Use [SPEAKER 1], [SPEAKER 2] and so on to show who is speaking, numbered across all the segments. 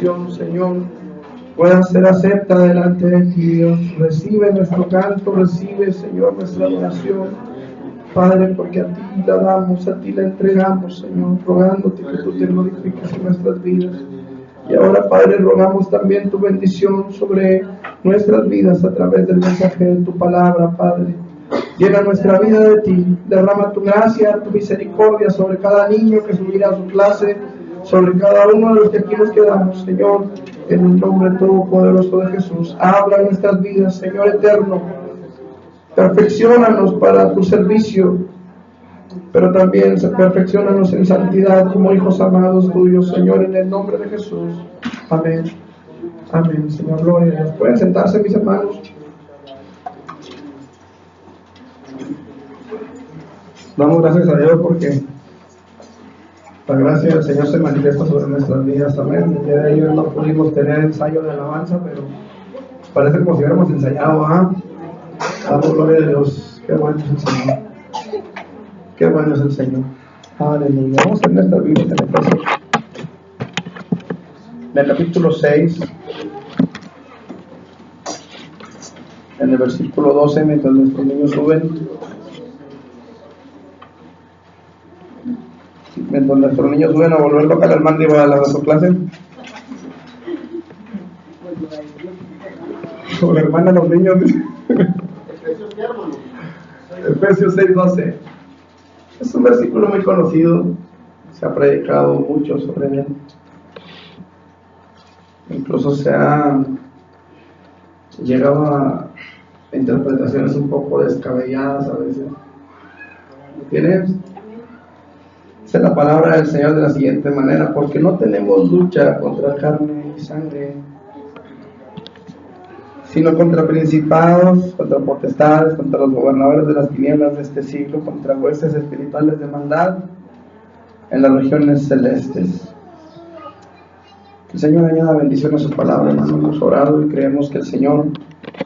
[SPEAKER 1] adoración, Señor, pueda ser acepta delante de ti, Dios. Recibe nuestro canto, recibe, Señor, nuestra adoración, Padre, porque a ti la damos, a ti la entregamos, Señor, rogándote que tú te glorifiques en nuestras vidas. Y ahora, Padre, rogamos también tu bendición sobre nuestras vidas a través del mensaje de tu palabra, Padre. Llena nuestra vida de ti, derrama tu gracia, tu misericordia sobre cada niño que subirá a su clase, sobre cada uno de los que aquí nos quedamos, Señor, en el nombre todopoderoso de Jesús. Habla en nuestras vidas, Señor eterno, perfecciónanos para tu servicio, pero también perfecciónanos en santidad como hijos amados tuyos, Señor, en el nombre de Jesús. Amén. Amén, Señor, gloria a Dios. ¿Pueden sentarse, mis hermanos? Damos gracias a Dios porque la gracia del Señor se manifiesta sobre nuestras vidas. Amén. El día de ayer no pudimos tener ensayo de alabanza, pero parece como si hubiéramos ensayado. Damos gloria a Dios. Qué bueno es el Señor. Qué bueno es el Señor. Aleluya. Vamos a ver esta Biblia en Efesios, en el capítulo 6, en el versículo 12, mientras nuestros niños suben. Mientras nuestros niños suben a volver loca al mando y va a la su clase. Su hermana, los niños. Efesios 6:12. Es un versículo muy conocido. Se ha predicado mucho sobre él. Incluso se ha llegado a interpretaciones un poco descabelladas a veces. ¿Tienes? Dice la palabra del Señor de la siguiente manera: porque no tenemos lucha contra carne y sangre, sino contra principados, contra potestades, contra los gobernadores de las tinieblas de este siglo, contra huestes espirituales de maldad en las regiones celestes. Que el Señor añada bendición a su palabra, hermano. Hemos orado y creemos que el Señor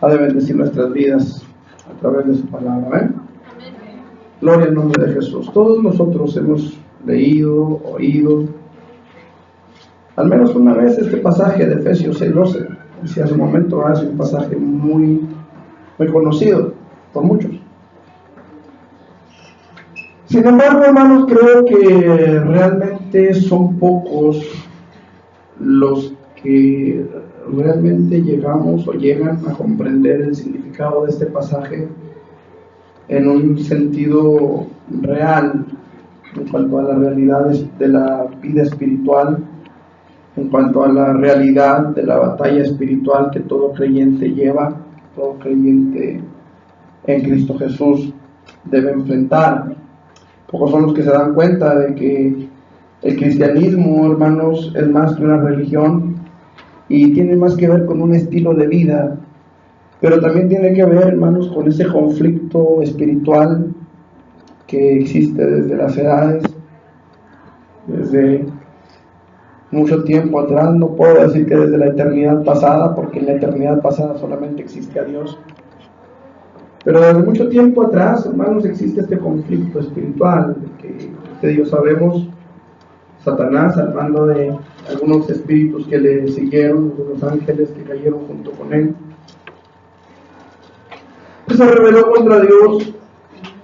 [SPEAKER 1] ha de bendecir nuestras vidas a través de su palabra. ¿Ven? Gloria al nombre de Jesús. Todos nosotros hemos leído, oído, al menos una vez este pasaje de Efesios 6:12. Si hace un momento es un pasaje muy conocido por muchos. Sin embargo, hermanos, creo que realmente son pocos los que realmente llegamos o llegan a comprender el significado de este pasaje en un sentido real, en cuanto a la realidad de la vida espiritual, en cuanto a la realidad de la batalla espiritual que todo creyente lleva, todo creyente en Cristo Jesús debe enfrentar. Pocos son los que se dan cuenta de que el cristianismo, hermanos, es más que una religión y tiene más que ver con un estilo de vida, pero también tiene que ver, hermanos, con ese conflicto espiritual que existe desde las edades, desde mucho tiempo atrás. No puedo decir que desde la eternidad pasada, porque en la eternidad pasada solamente existe a Dios, pero desde mucho tiempo atrás, hermanos, existe este conflicto espiritual que usted y yo sabemos. Satanás, al mando de algunos espíritus que le siguieron, de los ángeles que cayeron junto con él, se rebeló contra Dios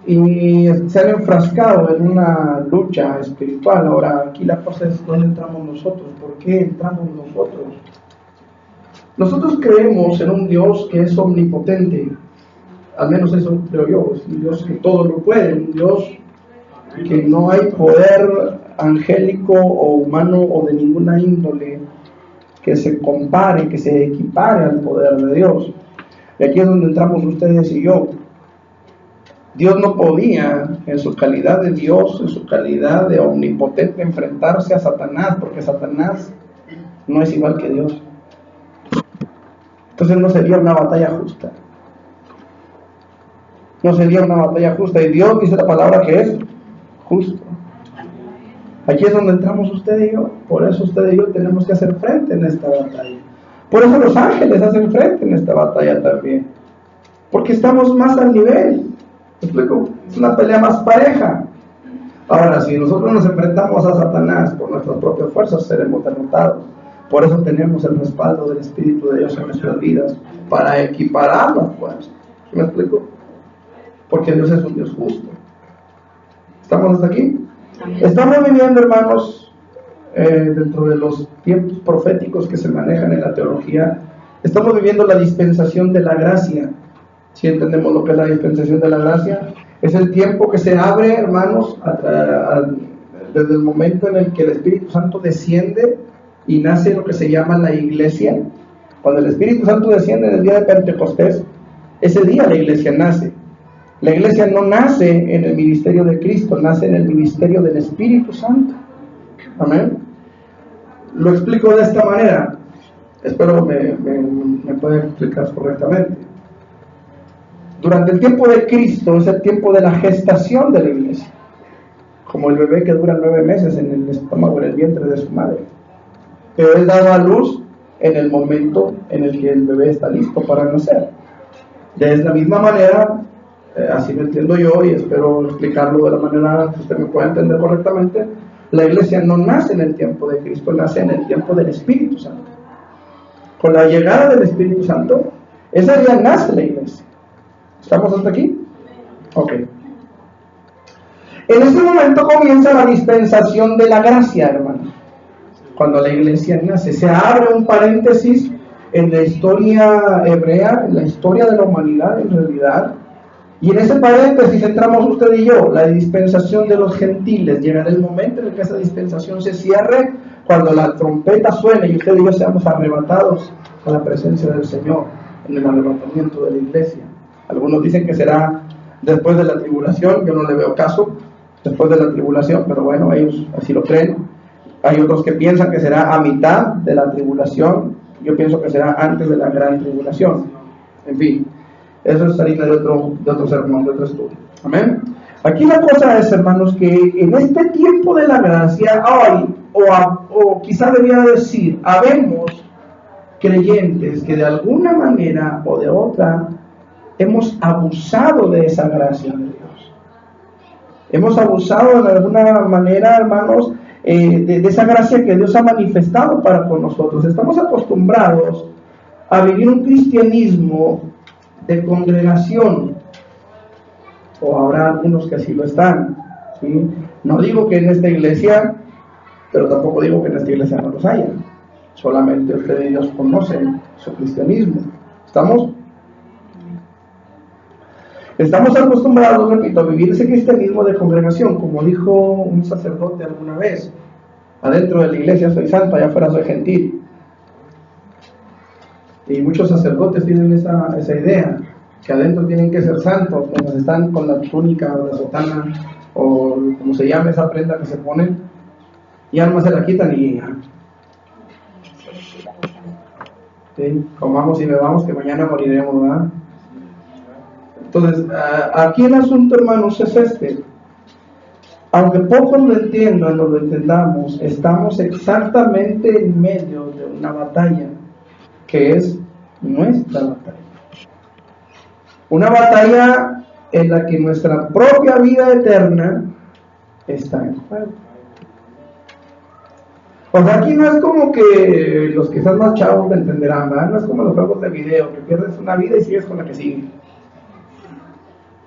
[SPEAKER 1] y se han enfrascado en una lucha espiritual. Ahora, aquí la cosa es: ¿dónde entramos nosotros? ¿Por qué entramos nosotros? Nosotros creemos en un Dios que es omnipotente, al menos eso creo yo. Es un Dios que todo lo puede, un Dios que no hay poder angélico o humano o de ninguna índole que se compare, que se equipare al poder de Dios. Y aquí es donde entramos ustedes y yo. Dios no podía, en su calidad de Dios, en su calidad de omnipotente, enfrentarse a Satanás, porque Satanás no es igual que Dios. Entonces no sería una batalla justa. No sería una batalla justa. Y Dios dice la palabra que es justo. Aquí es donde entramos usted y yo. Por eso usted y yo tenemos que hacer frente en esta batalla. Por eso los ángeles hacen frente en esta batalla también. Porque estamos más al nivel. ¿Me explico? Es una pelea más pareja. Ahora, si nosotros nos enfrentamos a Satanás por nuestras propias fuerzas, seremos derrotados. Por eso tenemos el respaldo del Espíritu de Dios en nuestras vidas, para equiparar las fuerzas. ¿Me explico? Porque Dios es un Dios justo. ¿Estamos hasta aquí? Amén. Estamos viviendo, hermanos, dentro de los tiempos proféticos que se manejan en la teología, estamos viviendo la dispensación de la gracia. ¿Sí entendemos lo que es la dispensación de la gracia? Es el tiempo que se abre, hermanos, desde el momento en el que el Espíritu Santo desciende y nace lo que se llama la iglesia. Cuando el Espíritu Santo desciende en el día de Pentecostés, ese día la iglesia nace. La iglesia no nace en el ministerio de Cristo, nace en el ministerio del Espíritu Santo. Amén. Lo explico de esta manera. Espero me puedan explicar correctamente. Durante el tiempo de Cristo es el tiempo de la gestación de la iglesia, como el bebé que dura 9 meses en el estómago, en el vientre de su madre, pero es dado a luz en el momento en el que el bebé está listo para nacer. De la misma manera, así lo entiendo yo y espero explicarlo de la manera que usted me pueda entender correctamente, la iglesia no nace en el tiempo de Cristo, nace en el tiempo del Espíritu Santo. Con la llegada del Espíritu Santo, ese día nace la iglesia. ¿Estamos hasta aquí? Ok. En ese momento comienza la dispensación de la gracia, hermano. Cuando la iglesia nace, se abre un paréntesis en la historia hebrea, en la historia de la humanidad en realidad. Y en ese paréntesis entramos usted y yo, la dispensación de los gentiles. Llegará el momento en el que esa dispensación se cierre, cuando la trompeta suene y usted y yo seamos arrebatados a la presencia del Señor en el arrebatamiento de la iglesia. Algunos dicen que será después de la tribulación, yo no le veo caso, después de la tribulación, pero bueno, ellos así lo creen. Hay otros que piensan que será a mitad de la tribulación, yo pienso que será antes de la gran tribulación. En fin, eso es harina de otro sermón, de otro estudio. Amén. Aquí la cosa es, hermanos, que en este tiempo de la gracia, hoy, o quizá debería decir, habemos creyentes que de alguna manera o de otra hemos abusado de esa gracia de Dios. Hemos abusado de alguna manera, hermanos, de esa gracia que Dios ha manifestado para con nosotros. Estamos acostumbrados a vivir un cristianismo de congregación, o habrá algunos que así lo están, ¿sí? No digo que en esta iglesia, pero tampoco digo que en esta iglesia no los haya. Solamente ustedes y Dios conocen su cristianismo. ¿Estamos? Estamos acostumbrados, repito, a vivir ese cristianismo de congregación, como dijo un sacerdote alguna vez: adentro de la iglesia soy santo, allá afuera soy gentil. Y muchos sacerdotes tienen esa idea, que adentro tienen que ser santos, mientras están con la túnica o la sotana, o como se llama esa prenda que se ponen, y además se la quitan y ya. ¿Sí? Comamos y bebamos que mañana moriremos, ¿verdad? Entonces, aquí el asunto, hermanos, es este. Aunque pocos lo entiendan o lo entendamos, estamos exactamente en medio de una batalla, que es nuestra batalla. Una batalla en la que nuestra propia vida eterna está en juego. O sea, aquí no es como que los que están más chavos lo entenderán, ¿verdad? No es como los juegos de video, que pierdes una vida y sigues con la que sigue.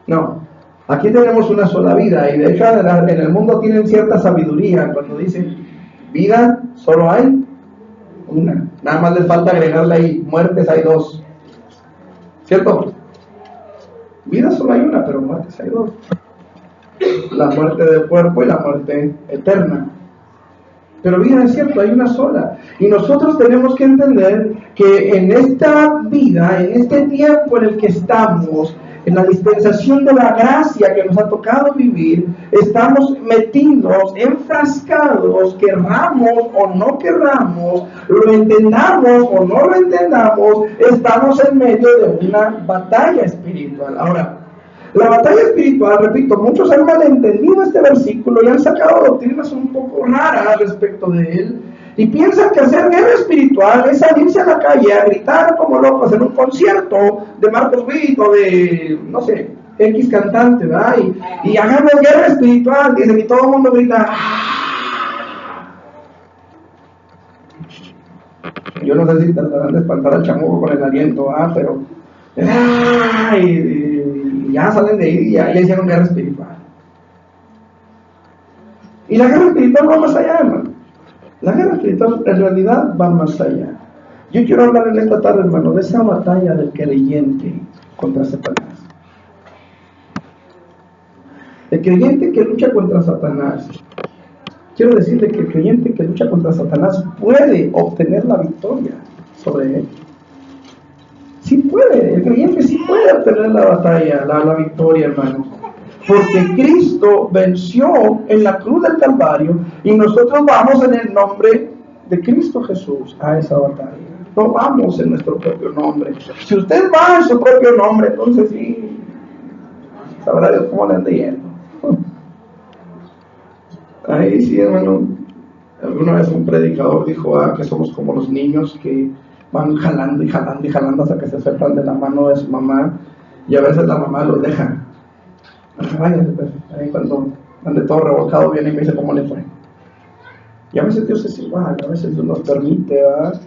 [SPEAKER 1] No, aquí tenemos una sola vida, y de hecho en el mundo tienen cierta sabiduría cuando dicen vida solo hay una, nada más les falta agregarle ahí muertes hay 2, ¿cierto? Vida solo hay una, pero muertes hay 2, la muerte del cuerpo y la muerte eterna. Pero vida es cierto, hay una sola. Y nosotros tenemos que entender que en esta vida, en este tiempo en el que estamos, en la dispensación de la gracia que nos ha tocado vivir, estamos metidos, enfrascados, querramos o no querramos, lo entendamos o no lo entendamos, estamos en medio de una batalla espiritual. Ahora, la batalla espiritual, repito, muchos han malentendido este versículo y han sacado doctrinas un poco raras respecto de él, y piensan que hacer guerra espiritual es salirse a la calle a gritar como locos en un concierto de Marcos Witt o de, no sé, X cantante, ¿verdad? Y hagamos guerra espiritual, dicen, y todo el mundo grita. Yo no sé si tratarán de espantar al chamuco con el aliento, pero y ya salen de ahí y ya hicieron guerra espiritual. Y la guerra espiritual va más allá, hermano. La guerra espiritual en realidad va más allá. Yo quiero hablar en esta tarde, hermano, de esa batalla del creyente contra Satanás. El creyente que lucha contra Satanás, quiero decirle que el creyente que lucha contra Satanás puede obtener la victoria sobre él. Sí puede, el creyente sí puede obtener la batalla, la victoria, hermano. Porque Cristo venció en la cruz del Calvario y nosotros vamos en el nombre de Cristo Jesús a esa batalla. No vamos en nuestro propio nombre. Si usted va en su propio nombre, entonces sí, sabrá Dios cómo le anda yendo. Ahí sí, hermano. Alguna vez un predicador dijo que somos como los niños que van jalando y jalando y jalando hasta que se sueltan de la mano de su mamá y a veces la mamá los deja. Váyanse, pues. Ahí cuando ande todo revolcado viene y me dice cómo le fue. Y a veces Dios es igual, a veces Dios nos permite, ¿verdad?,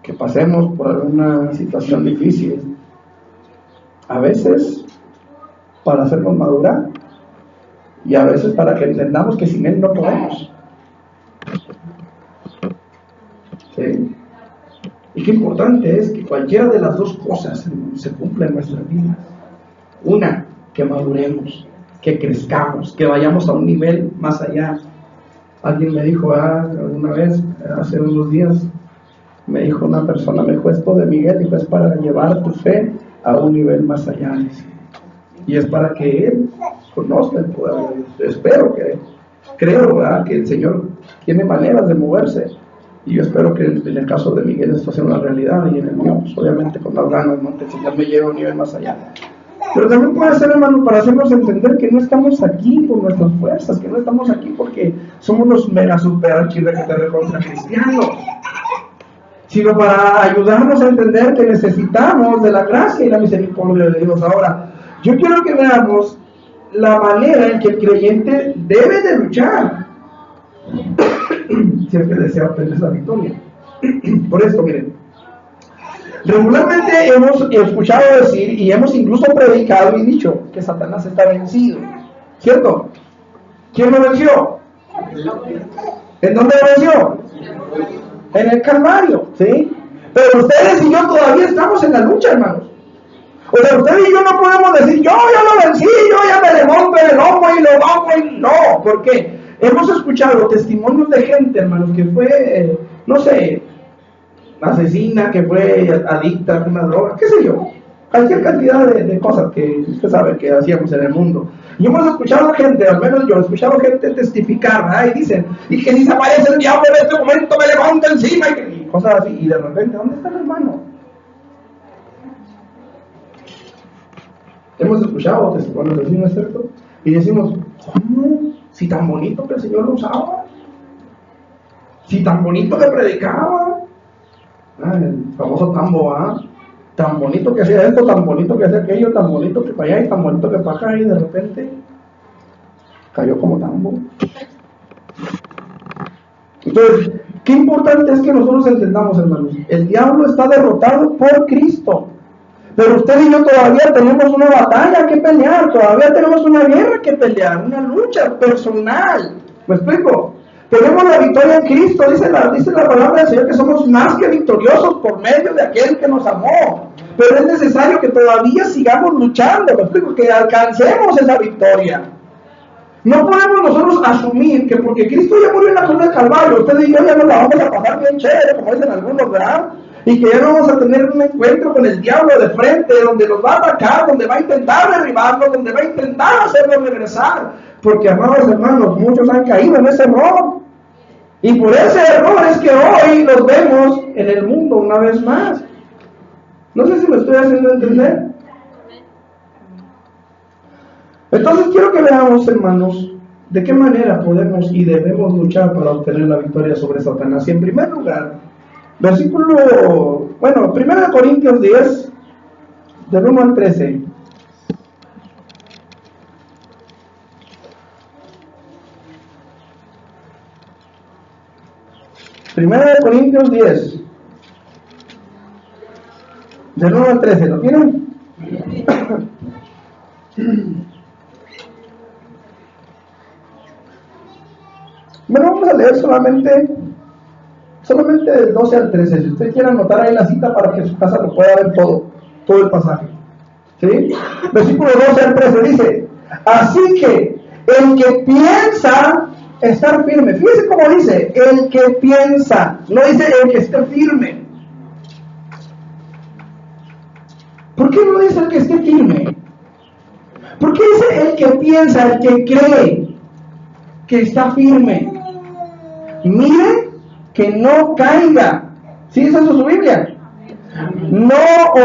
[SPEAKER 1] que pasemos por alguna situación difícil. A veces para hacernos madurar y a veces para que entendamos que sin Él no podemos. ¿Sí? Y qué importante es que cualquiera de las dos cosas se cumpla en nuestras vidas. Una, que maduremos, que crezcamos, que vayamos a un nivel más allá. Alguien me dijo alguna vez, hace unos días, me dijo una persona, me dijo, esto de Miguel, dijo, es para llevar tu fe a un nivel más allá. Y es para que él conozca el poder de Dios. Espero creo, ¿verdad?, que el Señor tiene maneras de moverse. Y yo espero que en el caso de Miguel esto sea una realidad y en el mío, pues, obviamente con las ganas, ¿no?, que el Señor me lleve a un nivel más allá. Pero también puede ser, hermano, para hacernos entender que no estamos aquí por nuestras fuerzas, que no estamos aquí porque somos los mega super archirecontra cristianos, sino para ayudarnos a entender que necesitamos de la gracia y la misericordia de Dios. Ahora, yo quiero que veamos la manera en que el creyente debe de luchar si es que desea obtener la victoria. Por esto, miren, regularmente hemos escuchado decir y hemos incluso predicado y dicho que Satanás está vencido, ¿cierto? ¿Quién lo venció? ¿En dónde lo venció? En el Calvario, ¿sí? Pero ustedes y yo todavía estamos en la lucha, hermanos. O sea, ustedes y yo no podemos decir, yo ya lo vencí, yo ya me le monto en el lomo y lo vamos y no. ¿Por qué? Hemos escuchado testimonios de gente, hermanos, que fue, no sé, asesina, que fue adicta a una droga, qué sé yo, cualquier cantidad de cosas que usted sabe que hacíamos en el mundo. Y hemos escuchado gente, al menos yo he escuchado gente testificar, ¿verdad?, y dicen, y que si se aparece el diablo en este momento me levanto encima, y cosas así, y de repente, ¿dónde está el hermano? Hemos escuchado testimonios así, ¿no es cierto? Y decimos, ¿cómo? Si tan bonito que el Señor lo usaba, si tan bonito que predicaba, el famoso tambo, tan bonito que hacía esto, tan bonito que hacía aquello, tan bonito que para allá y tan bonito que para acá, y de repente cayó como tambo. Entonces, qué importante es que nosotros entendamos, hermanos, el diablo está derrotado por Cristo, pero usted y yo todavía tenemos una batalla que pelear, todavía tenemos una guerra que pelear, una lucha personal. ¿Me explico? Tenemos la victoria en Cristo, dice la palabra del Señor, que somos más que victoriosos por medio de aquel que nos amó. Pero es necesario que todavía sigamos luchando, ¿me explico?, que alcancemos esa victoria. No podemos nosotros asumir que porque Cristo ya murió en la cruz del Calvario, usted y yo ya nos la vamos a pasar bien chévere, como dicen algunos, ¿verdad? Y que ya no vamos a tener un encuentro con el diablo de frente, donde nos va a atacar, donde va a intentar derribarnos, donde va a intentar hacernos regresar. Porque, amados hermanos, muchos han caído en ese error. Y por ese error es que hoy los vemos en el mundo una vez más. No sé si me estoy haciendo entender. Entonces quiero que veamos, hermanos, de qué manera podemos y debemos luchar para obtener la victoria sobre Satanás. Y en primer lugar, versículo, 1 Corintios 10, del 1 al 13. Primera de Corintios 10, Del 1 al 13, ¿lo tienen? Bueno, vamos a leer solamente del 12 al 13. Si usted quiere anotar ahí la cita para que en su casa lo pueda ver todo el pasaje. ¿Sí? Versículo 12 al 13 dice: así que el que piensa estar firme, fíjese cómo dice, el que piensa, no dice el que esté firme. ¿Por qué no dice el que esté firme? ¿Por qué dice el que piensa, el que cree que está firme? Mire que no caiga. ¿Sí dice eso su Biblia? No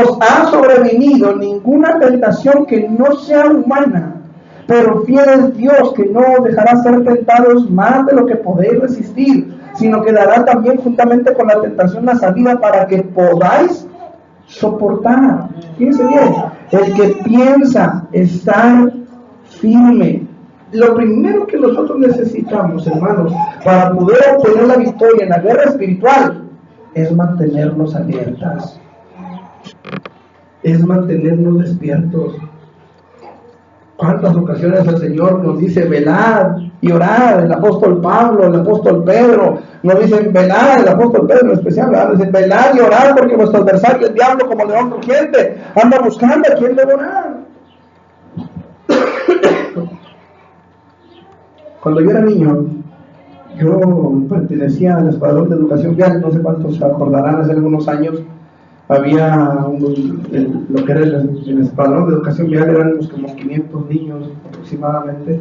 [SPEAKER 1] os ha sobrevenido ninguna tentación que no sea humana, pero fiel es Dios, que no os dejará ser tentados más de lo que podéis resistir, sino que dará también juntamente con la tentación la salida para que podáis soportar. Fíjense bien, el que piensa estar firme. Lo primero que nosotros necesitamos, hermanos, para poder obtener la victoria en la guerra espiritual, es mantenernos alertas, es mantenernos despiertos. ¿Cuántas ocasiones el Señor nos dice velad y orad? El apóstol Pablo, el apóstol Pedro nos dicen velad, el apóstol Pedro en especial, ¿verdad? Nos dicen velad y orad porque vuestro adversario, el diablo, como león rugiente, anda buscando a quien devorar. Cuando yo era niño, yo pertenecía al Escuadrón de Educación Vial, no sé cuántos se acordarán, hace algunos años había lo que era el Escuadrón de Educación Vial, eran como 500 niños aproximadamente.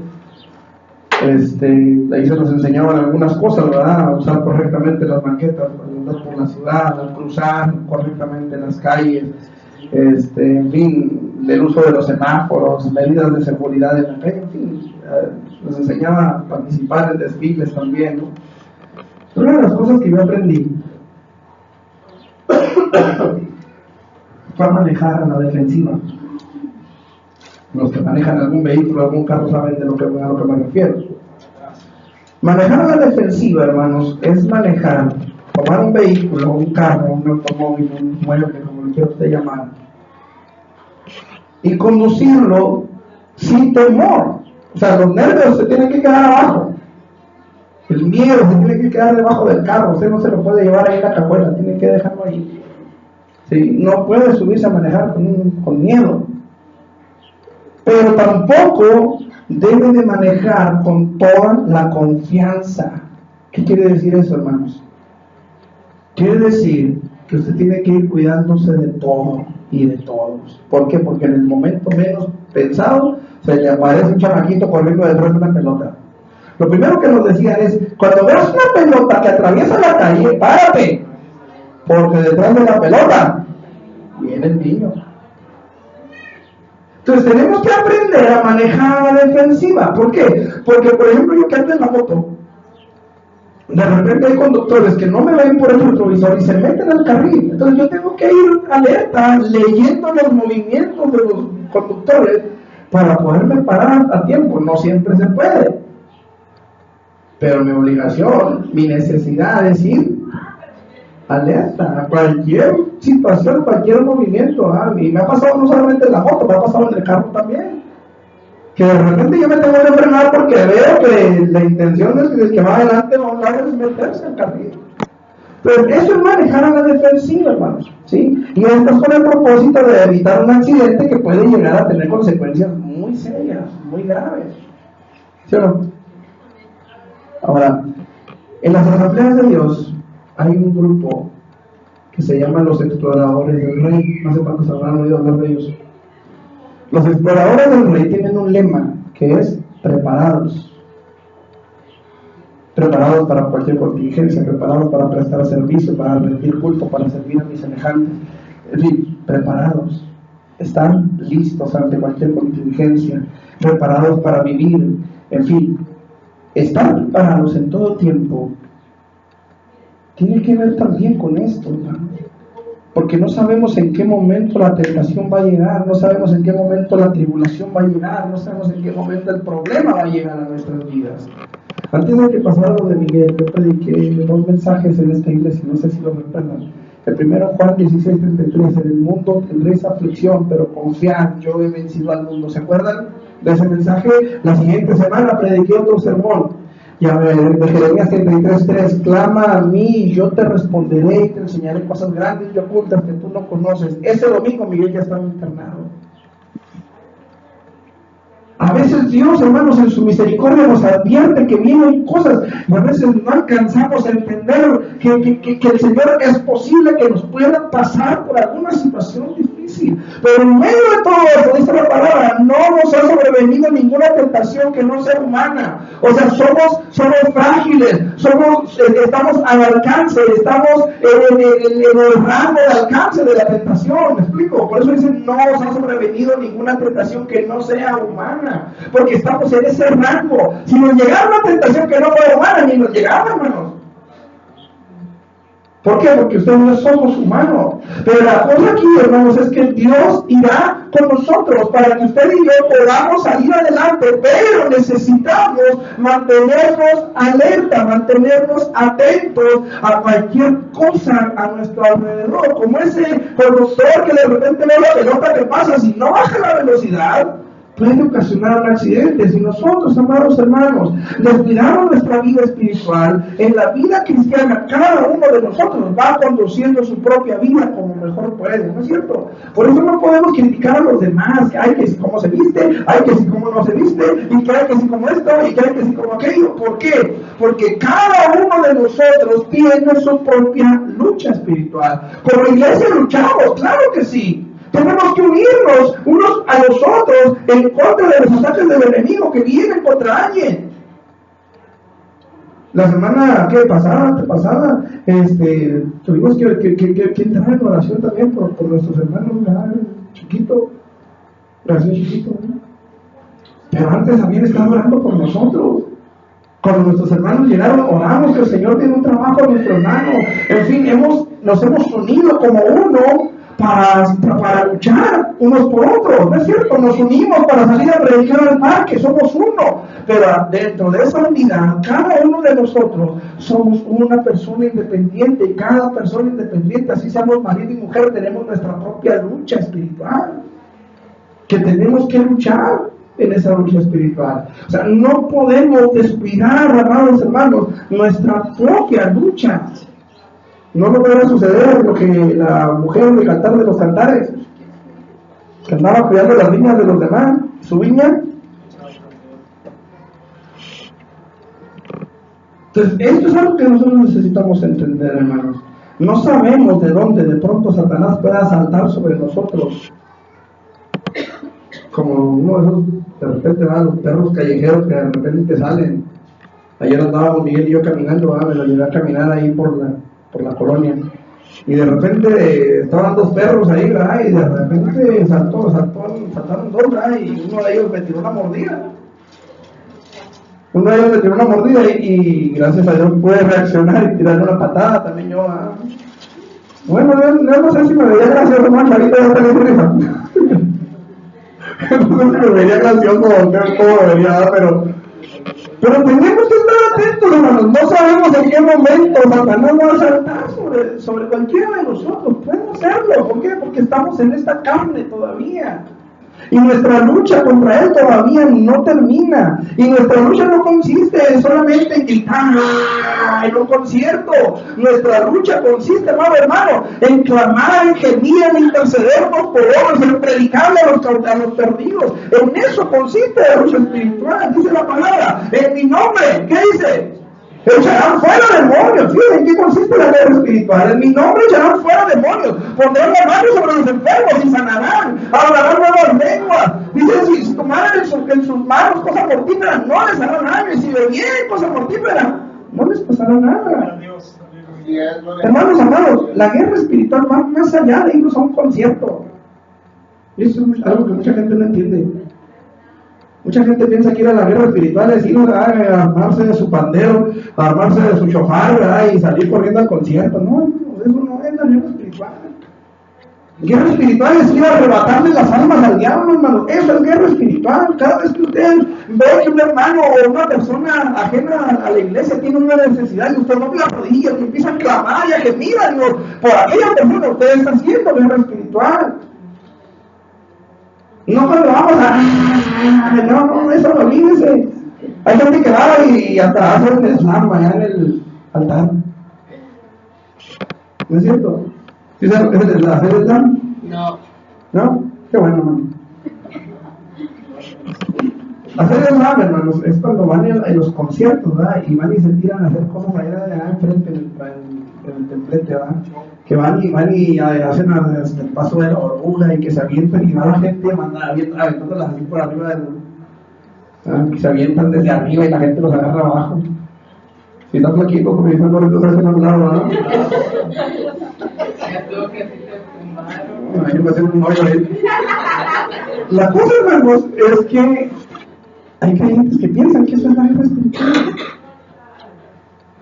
[SPEAKER 1] Ahí se nos enseñaban algunas cosas, ¿verdad? A usar correctamente las banquetas para andar por la ciudad, a cruzar correctamente las calles, en fin, el uso de los semáforos, medidas de seguridad en la calle, en fin, nos enseñaba a participar en desfiles también, ¿no? Una de las cosas que yo aprendí fue a manejar a la defensiva. Los que manejan algún vehículo, algún carro saben a lo que me refiero. Manejar a la defensiva, hermanos, es manejar, tomar un vehículo, un carro, un automóvil, un mueble, como lo quiera usted llamar, y conducirlo sin temor. O sea, los nervios se tienen que quedar abajo, el miedo se tiene que quedar debajo del carro. Usted no se lo puede llevar ahí en la cajuela, tiene que dejarlo ahí. ¿Sí? No puede subirse a manejar con miedo, pero tampoco debe de manejar con toda la confianza. ¿Qué quiere decir eso, hermanos? Quiere decir que usted tiene que ir cuidándose de todo y de todos. ¿Por qué? Porque en el momento menos pensado se le aparece un chamaquito corriendo detrás de una pelota. Lo primero que nos decían es: cuando veas una pelota que atraviesa la calle, párate, porque detrás de la pelota viene el niño. Entonces tenemos que aprender a manejar a la defensiva. ¿Por qué? Porque, por ejemplo, yo que ando en la moto, de repente hay conductores que no me ven por el retrovisor y se meten al carril. Entonces yo tengo que ir alerta, leyendo los movimientos de los conductores para poderme parar a tiempo. No siempre se puede, pero mi obligación, mi necesidad es ir alerta a cualquier situación, cualquier movimiento. Y me ha pasado no solamente en la moto, me ha pasado en el carro también, que de repente yo me tengo que frenar porque veo que la intención del que va adelante o es meterse al carril. Pero eso es manejar a la defensiva, hermanos, ¿sí? Y esto es con el propósito de evitar un accidente que puede llegar a tener consecuencias muy serias, muy graves, ¿sí o no? Ahora, en las asambleas de Dios hay un grupo que se llama los exploradores del rey. No sé cuántos habrán oído hablar de ellos. Los exploradores del rey tienen un lema que es preparados. Preparados para cualquier contingencia, preparados para prestar servicio, para rendir culto, para servir a mis semejantes. Es decir, preparados. Están listos ante cualquier contingencia, preparados para vivir. En fin, estar preparados en todo tiempo tiene que ver también con esto, hermano. Porque no sabemos en qué momento la tentación va a llegar, no sabemos en qué momento la tribulación va a llegar, no sabemos en qué momento el problema va a llegar a nuestras vidas. Antes de que pasara lo de Miguel, yo prediqué 2 mensajes en esta iglesia, no sé si lo recuerdan. El primero, Juan 16:33, en el mundo tendréis aflicción, pero confiad, yo he vencido al mundo. ¿Se acuerdan de ese mensaje? La siguiente semana prediqué otro sermón. Y a ver, de Jeremías 33:3, clama a mí y yo te responderé y te enseñaré cosas grandes y ocultas que tú no conoces. Ese domingo Miguel ya estaba internado. A veces Dios, hermanos, en su misericordia nos advierte que vienen cosas y a veces no alcanzamos a entender que el Señor es posible que nos pueda pasar por alguna situación difícil. Pero en medio de todo eso, dice la palabra, no nos ha sobrevenido ninguna tentación que no sea humana. O sea, somos frágiles, estamos al alcance, estamos en el rango de alcance de la tentación. ¿Me explico? Por eso dice, no nos ha sobrevenido ninguna tentación que no sea humana. Porque estamos en ese rango. Si nos llegara una tentación que no fuera humana, ni nos llegaba, hermanos. ¿Por qué? Porque ustedes no somos humanos. Pero la cosa aquí, hermanos, es que Dios irá con nosotros para que usted y yo podamos salir adelante. Pero necesitamos mantenernos alerta, mantenernos atentos a cualquier cosa a nuestro alrededor. Como ese conductor que de repente ve la pelota que pasa, si no baja la velocidad, puede ocasionar un accidente. Si nosotros, amados hermanos, descuidamos nuestra vida espiritual, en la vida cristiana, cada uno de nosotros va conduciendo su propia vida como mejor puede, ¿no es cierto? Por eso no podemos criticar a los demás, que hay que si cómo se viste, hay que si cómo no se viste, y que hay que si como esto, y que hay que si como aquello. ¿Por qué? Porque cada uno de nosotros tiene su propia lucha espiritual. Como iglesia luchamos, claro que sí. Tenemos que unirnos unos a los otros en contra de los ataques del enemigo que vienen contra alguien. La semana pasada, tuvimos que entrar en oración también por nuestros hermanos, chiquito, oración chiquito, ¿no? Pero antes también estaba orando por nosotros. Cuando nuestros hermanos llegaron, oramos que el Señor tiene un trabajo en nuestro hermano. En fin, nos hemos unido como uno para luchar unos por otros, ¿no es cierto? Nos unimos para salir a predicar al parque, somos uno, pero dentro de esa unidad, cada uno de nosotros somos una persona independiente, y cada persona independiente, así seamos marido y mujer, tenemos nuestra propia lucha espiritual, que tenemos que luchar en esa lucha espiritual. O sea, no podemos descuidar, amados hermanos, nuestra propia lucha. No nos puede suceder lo que la mujer del cantar de los cantares, que andaba cuidando las viñas de los demás, su viña. Entonces, esto es algo que nosotros necesitamos entender, hermanos. No sabemos de dónde de pronto Satanás pueda saltar sobre nosotros. Como uno de esos, de repente van los perros callejeros que de repente salen. Ayer andábamos Miguel y yo caminando, me lo llevé a caminar ahí por la colonia, y de repente estaban dos perros ahí, ¿verdad? Y de repente saltaron dos, ¿verdad? Y uno de ellos me tiró una mordida, y gracias a Dios pude reaccionar y tirarle una patada también yo. Bueno, no sé si me veía gracioso, más ahorita ya está en risa. No sé si me veía gracioso o cómo debería, pero tenemos que estar atentos, hermanos. No sabemos en qué momento Satanás va a saltar sobre cualquiera de nosotros. Puede hacerlo. ¿Por qué? Porque estamos en esta carne todavía. Y nuestra lucha contra él todavía no termina. Y nuestra lucha no consiste solamente en gritar en un concierto. Nuestra lucha consiste, hermano, en clamar, en gemir, en intercedernos por otros, en predicarle a los perdidos. En eso consiste la lucha espiritual. Dice la palabra, en mi nombre, ¿qué dice? Echarán fuera demonios. Fíjense en qué consiste la guerra espiritual. En mi nombre echarán fuera demonios. Pondrán la mano sobre los enfermos y sanarán. Hablarán nuevas lenguas. Dice, si tomaran en sus manos cosa mortífera, no les hará nada. Y si bebieran cosa mortífera, no les pasará nada. Hermanos amados, la guerra espiritual va más allá de irnos a un concierto. Y eso es algo que mucha gente no entiende. Mucha gente piensa que ir a la guerra espiritual es ir a armarse de su pandero, a armarse de su chofar, ¿verdad? Y salir corriendo al concierto. No, eso no es la guerra espiritual. Guerra espiritual es ir a arrebatarle las almas al diablo, hermano. Eso es guerra espiritual. Cada vez que usted ve que un hermano o una persona ajena a la iglesia tiene una necesidad y usted no la rodilla, y empieza a clamar y a gemir a Dios por aquella persona, usted está haciendo guerra espiritual. No cuando vamos no, eso no, olvídese. Hay gente que va y hasta hace un slam allá en el altar. ¿No es cierto? ¿Sí sabes lo que es hacer el slam?
[SPEAKER 2] No.
[SPEAKER 1] ¿No? Qué bueno, hermano. Hacer el slam, hermanos, es cuando van en los conciertos, ¿verdad? Y van y se tiran a hacer cosas allá enfrente en el templete, ¿verdad? Que van y hacen el paso de la orgullo y que se avientan y va la gente aventándolas así por arriba que se avientan desde arriba y la gente los agarra abajo. Si estás flaquito, porque están corriendo otra vez en un lado, ¿no? Yo me hacen un hoyo ahí. La cosa, hermanos, es que hay creyentes que piensan que eso es la guerra espiritual.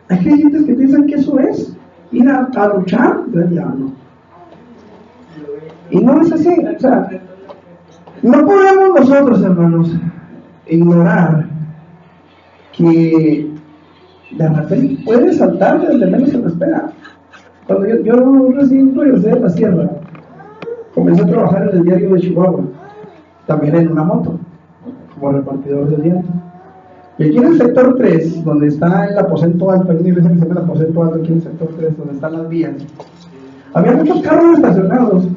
[SPEAKER 1] Hay creyentes que piensan que eso es ir a luchar del diablo. Y no es así. O sea, no podemos nosotros, hermanos, ignorar que de repente puede saltar de donde menos se lo espera. Cuando yo recién regresé de la sierra, comencé a trabajar en el diario de Chihuahua, también en una moto, como repartidor del diario. Y aquí en el sector 3, donde está el aposento alto, hay una iglesia que se llama el aposento alto aquí en el sector 3, donde están las vías, había muchos carros estacionados.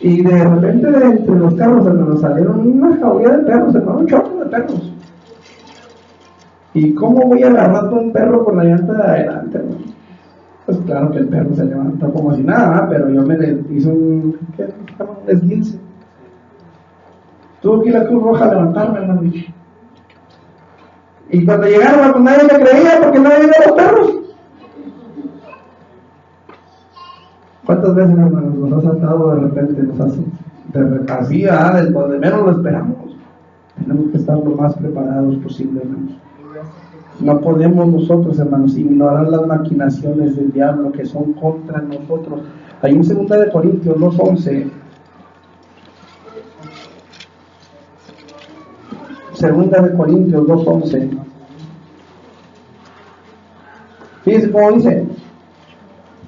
[SPEAKER 1] Y de repente de entre los carros, hermanos, salieron una jauría de perros, hermano, un chorro de perros. ¿Y cómo voy agarrando un perro con la llanta de adelante, hermano? Pues claro que el perro se levantó como si nada, pero yo me le hice un esguince. Tuvo que ir a la Cruz Roja a levantarme, hermano. Y cuando llegaron, pues nadie me creía porque no había los perros. ¿Cuántas veces, hermanos, nos ha saltado de repente, nos hace así, de donde menos lo esperamos? Tenemos que estar lo más preparados posible, hermanos. No podemos nosotros, hermanos, ignorar las maquinaciones del diablo que son contra nosotros. Ahí en 2 de Corintios 2:11, 2 de Corintios 2:11, fíjense cómo dice: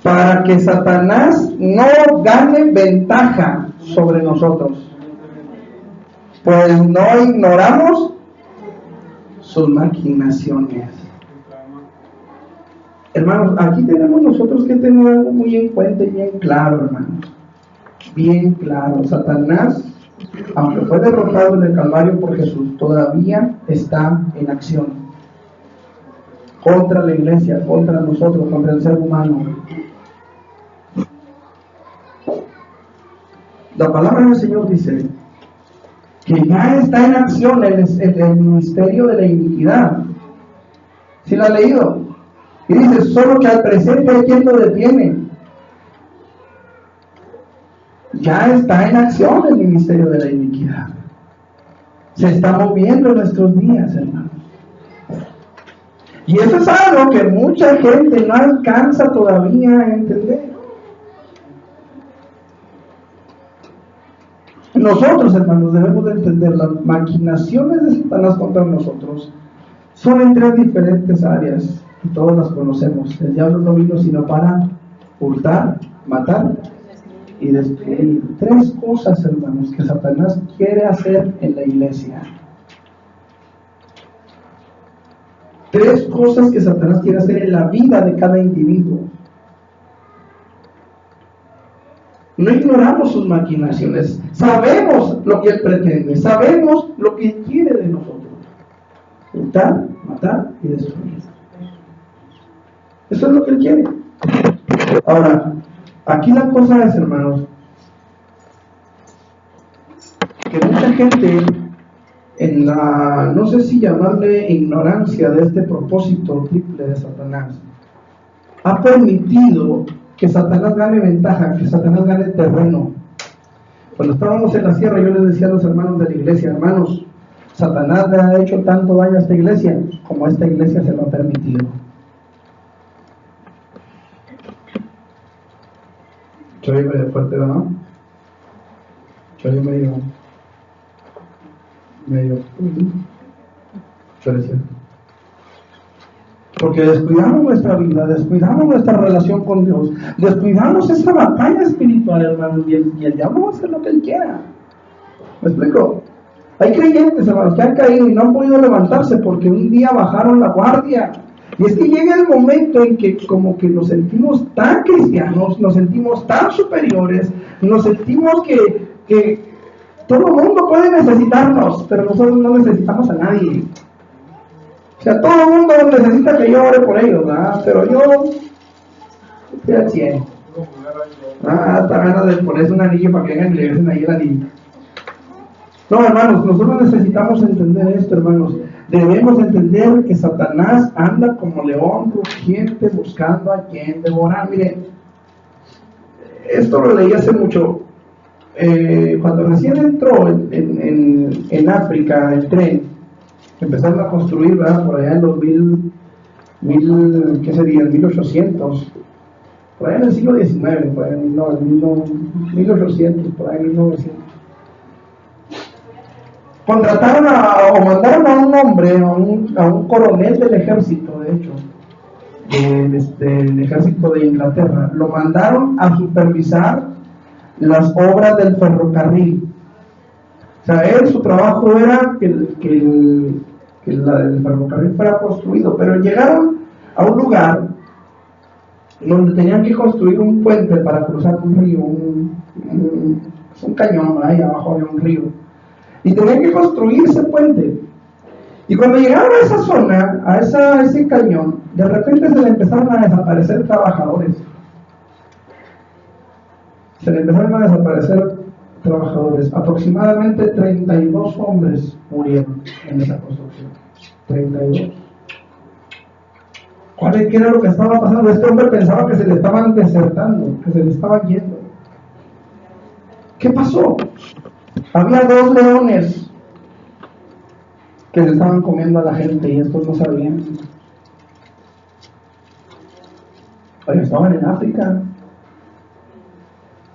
[SPEAKER 1] para que Satanás no gane ventaja sobre nosotros, pues no ignoramos sus maquinaciones. Hermanos, aquí tenemos nosotros que tener algo muy en cuenta y bien claro, hermanos. Bien claro. Satanás, aunque fue derrotado en el Calvario por Jesús, todavía está en acción contra la iglesia, contra nosotros, contra el ser humano. La palabra del Señor dice que ya está en acción el ministerio de la iniquidad. ¿Sí lo ha leído? Y dice, solo que al presente hay quien lo detiene. Ya está en acción el ministerio de la iniquidad. Se está moviendo en nuestros días, hermanos. Y eso es algo que mucha gente no alcanza todavía a entender. Nosotros, hermanos, debemos de entender las maquinaciones de Satanás contra nosotros son en 3 diferentes áreas y todos las conocemos. El diablo no vino sino para hurtar, matar y destruir. 3 cosas, hermanos, que Satanás quiere hacer en la iglesia. 3 cosas que Satanás quiere hacer en la vida de cada individuo. No ignoramos sus maquinaciones. Sabemos lo que él pretende. Sabemos lo que quiere de nosotros. Hurtar, matar y destruir. Eso es lo que él quiere. Ahora, aquí la cosa es, hermanos, que mucha gente en la, no sé si llamarle ignorancia de este propósito triple de Satanás, ha permitido que Satanás gane ventaja, que Satanás gane terreno. Cuando estábamos en la sierra, yo les decía a los hermanos de la iglesia: hermanos, Satanás le ha hecho tanto daño a esta iglesia como esta iglesia se lo ha permitido. Se oye medio fuerte, ¿verdad? Se oye medio suele ser. Porque descuidamos nuestra vida, descuidamos nuestra relación con Dios, descuidamos esa batalla espiritual, hermano, y el diablo va a hacer lo que él quiera. ¿Me explico? Hay creyentes, hermanos, que han caído y no han podido levantarse porque un día bajaron la guardia. Y es que llega el momento en que como que nos sentimos tan cristianos, nos sentimos tan superiores, nos sentimos que todo el mundo puede necesitarnos, pero nosotros no necesitamos a nadie. O sea, todo el mundo necesita que yo ore por ellos, ¿verdad? Pero yo estoy al 100. Hasta ganas de ponerse un anillo para que vengan y le besen ahí el anillo. No, hermanos, nosotros necesitamos entender esto, hermanos. Debemos entender que Satanás anda como león rugiente buscando a quien devorar. Miren, esto lo leí hace mucho. Cuando recién entró en África el tren, empezaron a construir, ¿verdad? Por allá en los ¿qué sería? 1800, por allá en el siglo XIX, por allá en 1800, por ahí en 1900. Contrataron o mandaron a un hombre, a un coronel del ejército, de hecho, del ejército de Inglaterra. Lo mandaron a supervisar las obras del ferrocarril. O sea, su trabajo era que el ferrocarril fuera construido, pero llegaron a un lugar donde tenían que construir un puente para cruzar un río, un cañón, ahí abajo había un río, y tenían que construir ese puente. Y cuando llegaron a esa zona, a ese cañón, de repente se le empezaron a desaparecer trabajadores. Aproximadamente 32 hombres murieron en esa construcción. 32. ¿Qué era lo que estaba pasando? Este hombre pensaba que se le estaban desertando, que se le estaban yendo. ¿Qué pasó? Había 2 leones que se estaban comiendo a la gente y estos no sabían. Oye, estaban en África,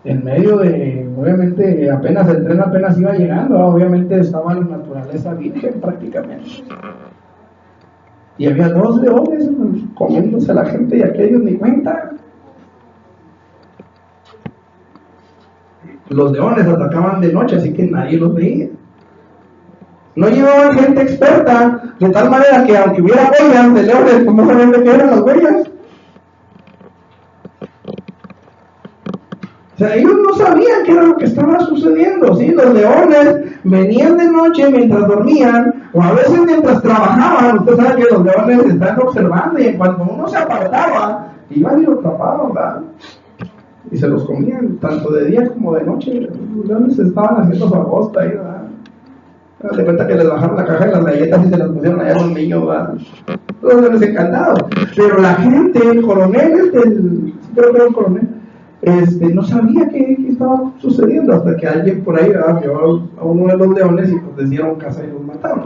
[SPEAKER 1] en medio de, obviamente, el tren apenas iba llegando, obviamente estaba en la naturaleza virgen prácticamente. Y había 2 leones comiéndose a la gente y aquellos ni cuenta. Los leones atacaban de noche, así que nadie los veía. No llevaban gente experta, de tal manera que aunque hubiera huellas de leones, pues no sabían de qué eran las huellas. O sea, ellos no sabían qué era lo que estaba sucediendo, ¿sí? Los leones venían de noche mientras dormían, o a veces mientras trabajaban. Usted sabe que los leones están observando, y en cuanto uno se apartaba, iban y lo atrapaban, ¿verdad? Y se los comían, tanto de día como de noche. Los leones estaban haciendo su agosta ahí, ¿verdad? De cuenta que les bajaron la caja de las galletas y se las pusieron allá a los niños, ¿verdad? Los leones encantados. Pero la gente, el coronel, creo que era un coronel, no sabía qué estaba sucediendo, hasta que alguien por ahí vio a uno de los leones y pues les dieron caza y los mataron.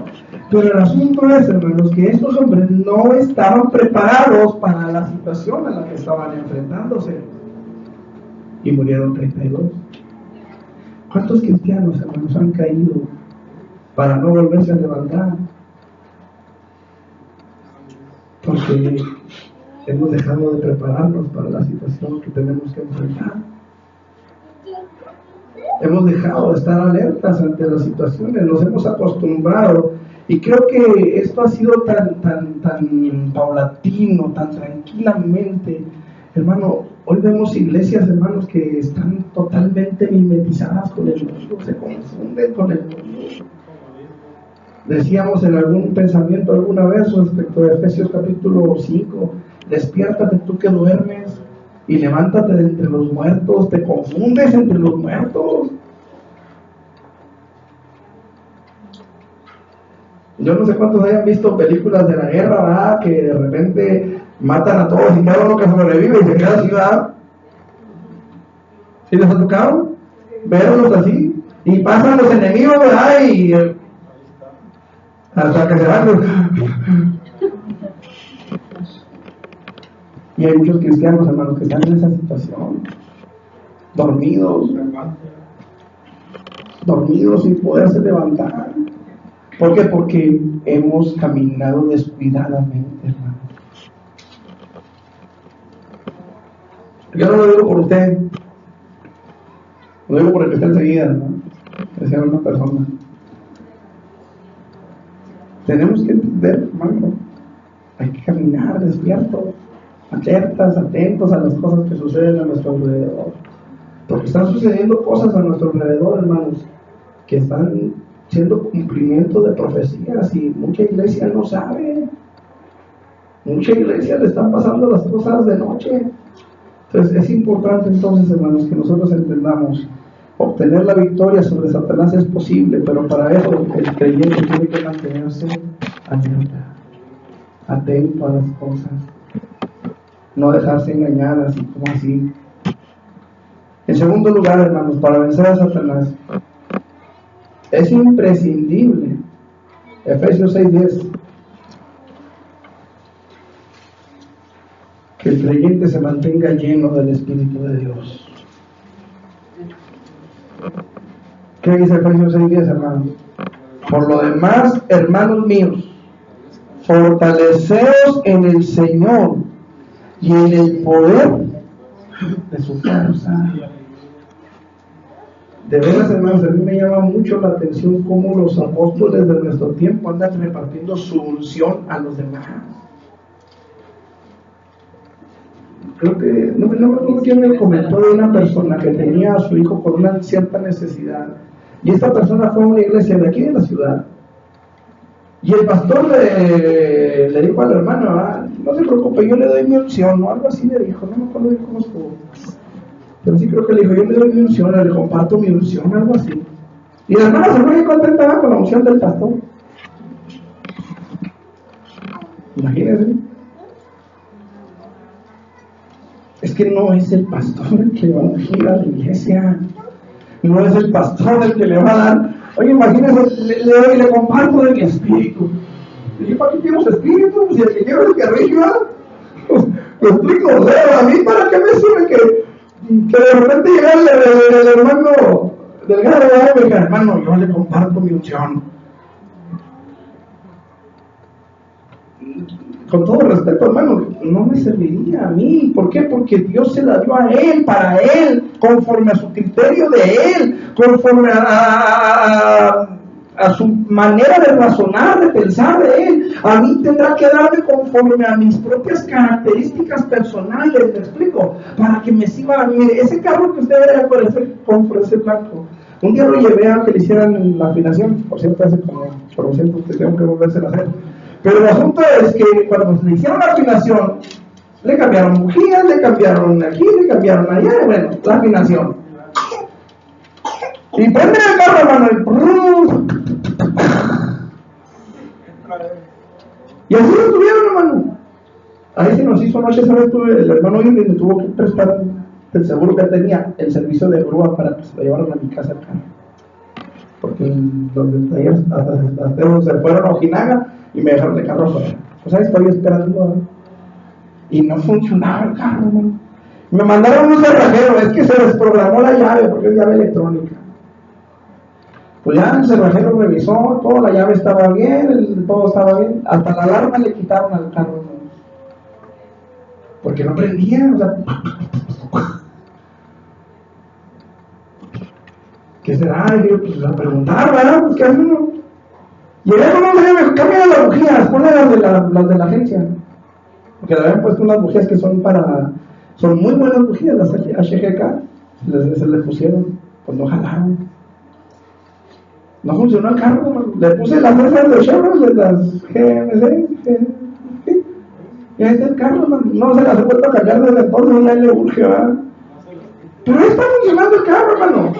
[SPEAKER 1] Pero el asunto es, hermanos, que estos hombres no estaban preparados para la situación a la que estaban enfrentándose y murieron 32. ¿Cuántos cristianos, hermanos, han caído para no volverse a levantar? Porque hemos dejado de prepararnos para la situación que tenemos que enfrentar. Hemos dejado de estar alertas ante las situaciones, nos hemos acostumbrado, y creo que esto ha sido tan paulatino, tan tranquilamente. Hermano, hoy vemos iglesias, hermanos, que están totalmente mimetizadas con el mundo, se confunden con el mundo. Decíamos en algún pensamiento alguna vez respecto de Efesios capítulo 5, despiértate tú que duermes y levántate de entre los muertos. Te confundes entre los muertos. Yo no sé cuántos hayan visto películas de la guerra, ¿verdad? Que de repente matan a todos y cada uno que sobrevive y se queda así, ¿verdad? ¿Sí les ha tocado verlos así? Y pasan los enemigos, ¿verdad? Y hasta que se van. Y hay muchos cristianos, hermanos, que están en esa situación. dormidos, hermano, dormidos sin poderse levantar. ¿Por qué? Porque hemos caminado descuidadamente, hermano. Yo no lo digo por usted, lo digo por el que está enseguida, ¿no? Que sea una persona. Tenemos que entender, hermano, hay que caminar despiertos, alertas, atentos a las cosas que suceden a nuestro alrededor. Porque están sucediendo cosas a nuestro alrededor, hermanos, que están siendo cumplimiento de profecías y mucha iglesia no sabe. Mucha iglesia le están pasando las cosas de noche. Entonces es importante entonces, hermanos, que nosotros entendamos, obtener la victoria sobre Satanás es posible, pero para eso el creyente tiene que mantenerse alerta, atento a las cosas, no dejarse engañar así como así. En segundo lugar, hermanos, para vencer a Satanás es imprescindible, Efesios 6:10, que el creyente se mantenga lleno del Espíritu de Dios. ¿Qué dice Efesios 6:10, hermanos? Por lo demás, hermanos míos, fortaleceos en el Señor y en el poder de su fuerza. De veras, hermanos, a mí me llama mucho la atención cómo los apóstoles de nuestro tiempo andan repartiendo su unción a los demás. Creo que, no me acuerdo quién me comentó de una persona que tenía a su hijo con una cierta necesidad. Y esta persona fue a una iglesia de aquí de la ciudad. Y el pastor le dijo al hermano, no se preocupe, yo le doy mi unción, o algo así le dijo, no me acuerdo bien cómo estuvo. Pero sí creo que le dijo, yo le doy mi unción, le comparto mi unción, algo así. Y la hermana se fue muy contenta con la unción del pastor. Imagínense. Es que no es el pastor el que va a ungir a la iglesia. No es el pastor el que le va a dar. Oye, imagínense, le comparto de mi espíritu. Y yo, ¿para qué quiero su espíritu? Si el que quiero es el que rija. Lo explico, o sea, a mí para qué me sirve que de repente llega el hermano Delgado y me diga, hermano, yo le comparto mi unción. Con todo respeto, hermano, no me serviría a mí. ¿Por qué? Porque Dios se la dio a él, para él, conforme a su criterio de él, conforme a su manera de razonar, de pensar de él. A mí tendrá que darme conforme a mis propias características personales, ¿me explico? Para que me sirva. Mire, ese carro que usted ve con ese blanco, un día lo llevé a que le hicieran la afinación. Por cierto, hace como 400 que tengo que volverse a hacer. Pero el asunto es que cuando le hicieron la afinación, le cambiaron bujías, le cambiaron aquí, le cambiaron allá, bueno, la afinación. Y prende el carro, hermano, y así lo estuvieron, hermano. Ahí se nos hizo noche, ¿sabes? El hermano Irving me tuvo que prestar el seguro que tenía, el servicio de grúa para que se lo llevaran a mi casa el carro. Porque los del taller hasta se fueron a Ojinaga y me dejaron el carro fuera. Pues ahí estoy esperando, ¿no? Y no funcionaba el carro, hermano. Me mandaron un cerrajero, es que se desprogramó la llave, porque es llave electrónica. Pues ya el cerrajero revisó, toda la llave estaba bien, todo estaba bien, hasta la alarma le quitaron al carro, ¿no? Porque no prendía, o sea. ¿Qué será? Y yo, pues a preguntar, ¿verdad? Pues ¿qué hacen? Llegué con un señor, me dijo, cambia las bujías, ponle las de la agencia. Porque le habían puesto unas bujías que son muy buenas bujías, las HGK, se les pusieron, pues no jalaron. No funcionó el carro, le puse las esas de Chevrolet, de las GMC, y ahí está el carro, no se las he vuelto a cambiar desde entonces, ya le urge, ¿verdad? Pero ahí está funcionando el carro, hermano.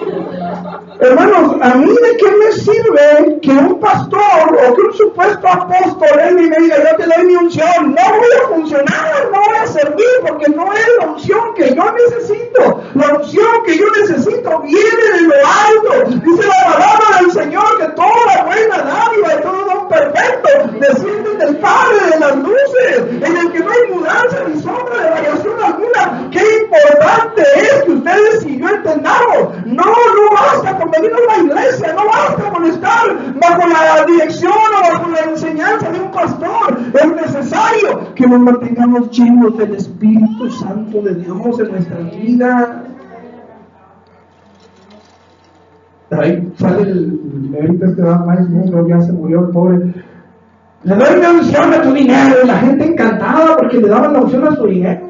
[SPEAKER 1] Hermanos, ¿a mí de qué me sirve que un pastor o que un supuesto apóstol venga y me diga, yo te doy mi unción? No voy a funcionar, no voy a servir, porque no es la unción que yo necesito. La unción que yo necesito viene de lo alto. Dice la palabra del Señor que toda buena dádiva y todo don perfecto desciende del Padre de las luces, en el que no hay mudanza ni sombra de variación alguna. Qué importante es que ustedes y yo entendamos por estar bajo la dirección o bajo la enseñanza de un pastor. Es necesario que nos mantengamos llenos del Espíritu Santo de Dios en nuestra vida. Ahí sale ahorita este más mundo, ya se murió el pobre. Le doy una unción a tu dinero, y la gente encantada porque le daban la unción a su dinero.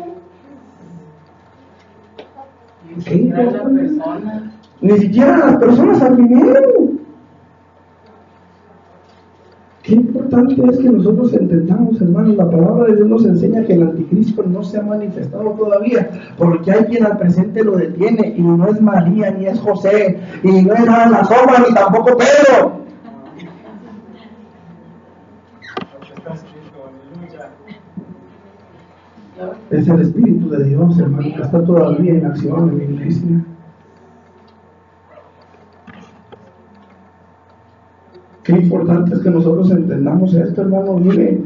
[SPEAKER 1] Ni siquiera las personas al dinero. Qué importante es que nosotros entendamos, hermanos, la palabra de Dios nos enseña que el anticristo no se ha manifestado todavía, porque hay quien al presente lo detiene, y no es María, ni es José, y no es nada la sombra, ni tampoco Pedro. Es el Espíritu de Dios, hermano, que está todavía en acción en la iglesia. Qué importante es que nosotros entendamos esto, hermano. Mire,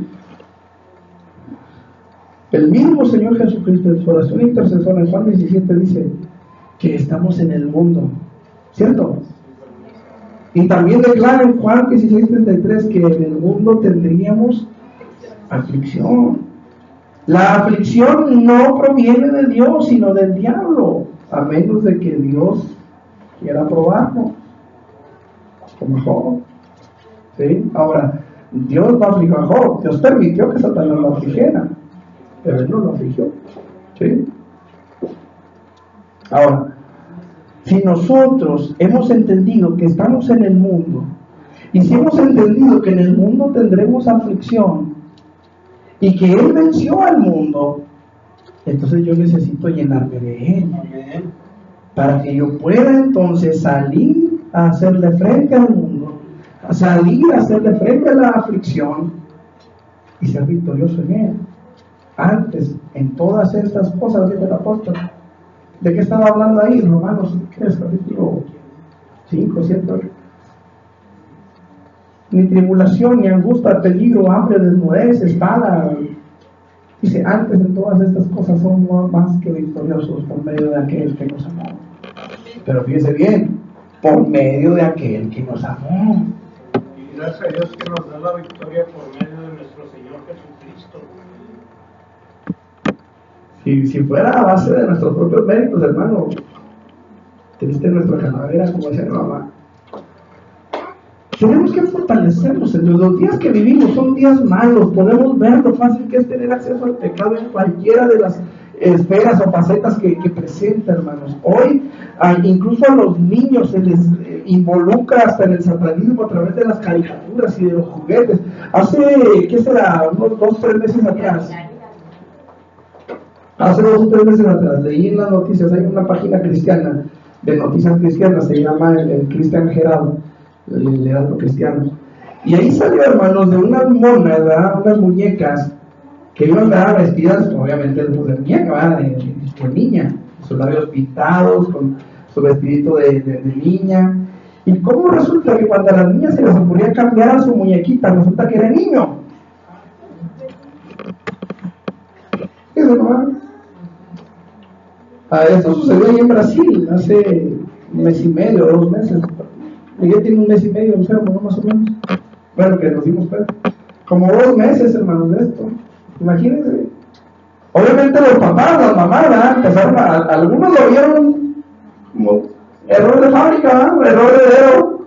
[SPEAKER 1] el mismo Señor Jesucristo en su oración intercesora en Juan 17 dice que estamos en el mundo, ¿cierto? Y también declara en Juan 16:33 que en el mundo tendríamos aflicción. La aflicción no proviene de Dios, sino del diablo, a menos de que Dios quiera probarnos, como Job. ¿Sí? Ahora, Dios va a afligir a Job. Dios permitió que Satanás lo afligiera, pero él no lo afligió. ¿Sí? Ahora, si nosotros hemos entendido que estamos en el mundo, y si hemos entendido que en el mundo tendremos aflicción, y que Él venció al mundo, entonces yo necesito llenarme de Él, para que yo pueda entonces salir a hacerle frente al mundo, a salir a hacerle frente a la aflicción y ser victorioso en Él. Antes, en todas estas cosas, dice el apóstol. ¿De qué estaba hablando ahí? Romanos, ¿qué es? Capítulo 5, 7, 8. Ni tribulación, ni angustia, peligro, hambre, desnudez, espada. Dice, antes de todas estas cosas somos más que victoriosos por medio de aquel que nos amó. Pero fíjese bien, por medio de aquel que nos amó.
[SPEAKER 2] Y gracias a Dios que nos da la victoria por medio de nuestro Señor Jesucristo.
[SPEAKER 1] Si fuera a base de nuestros propios méritos, hermano, triste nuestra calavera, como decía mi mamá. Tenemos que fortalecernos. En los días que vivimos son días malos. Podemos ver lo fácil que es tener acceso al pecado en cualquiera de las esferas o facetas que presenta, hermanos. Hoy, incluso a los niños se les involucra hasta en el satanismo a través de las caricaturas y de los juguetes. Hace, ¿qué será? Unos 2 o 3 meses atrás. Hace 2 o 3 meses atrás leí en las noticias, hay una página cristiana de noticias cristianas, se llama el Christian Herald, el Heraldo Cristiano, y ahí salió, hermanos, de unas monas, ¿verdad? Unas muñecas que iban a dar vestidas, obviamente, de muñeca, ¿verdad? De niña, sus labios pintados, con su vestidito de niña. Y cómo resulta que cuando a las niñas se les ocurría cambiar a su muñequita, resulta que era niño. Eso no. Esto sucedió ahí en Brasil hace 1 mes y medio, 2 meses. Ella tiene 1 mes y medio enfermo, ¿no? Más o menos. Bueno, que nos dimos cuenta. Como 2 meses, hermanos, de esto. Imagínense. Obviamente los papás, las mamás, ¿verdad? Empezaron algunos lo vieron como error de fábrica, ¿verdad? Error de dedo.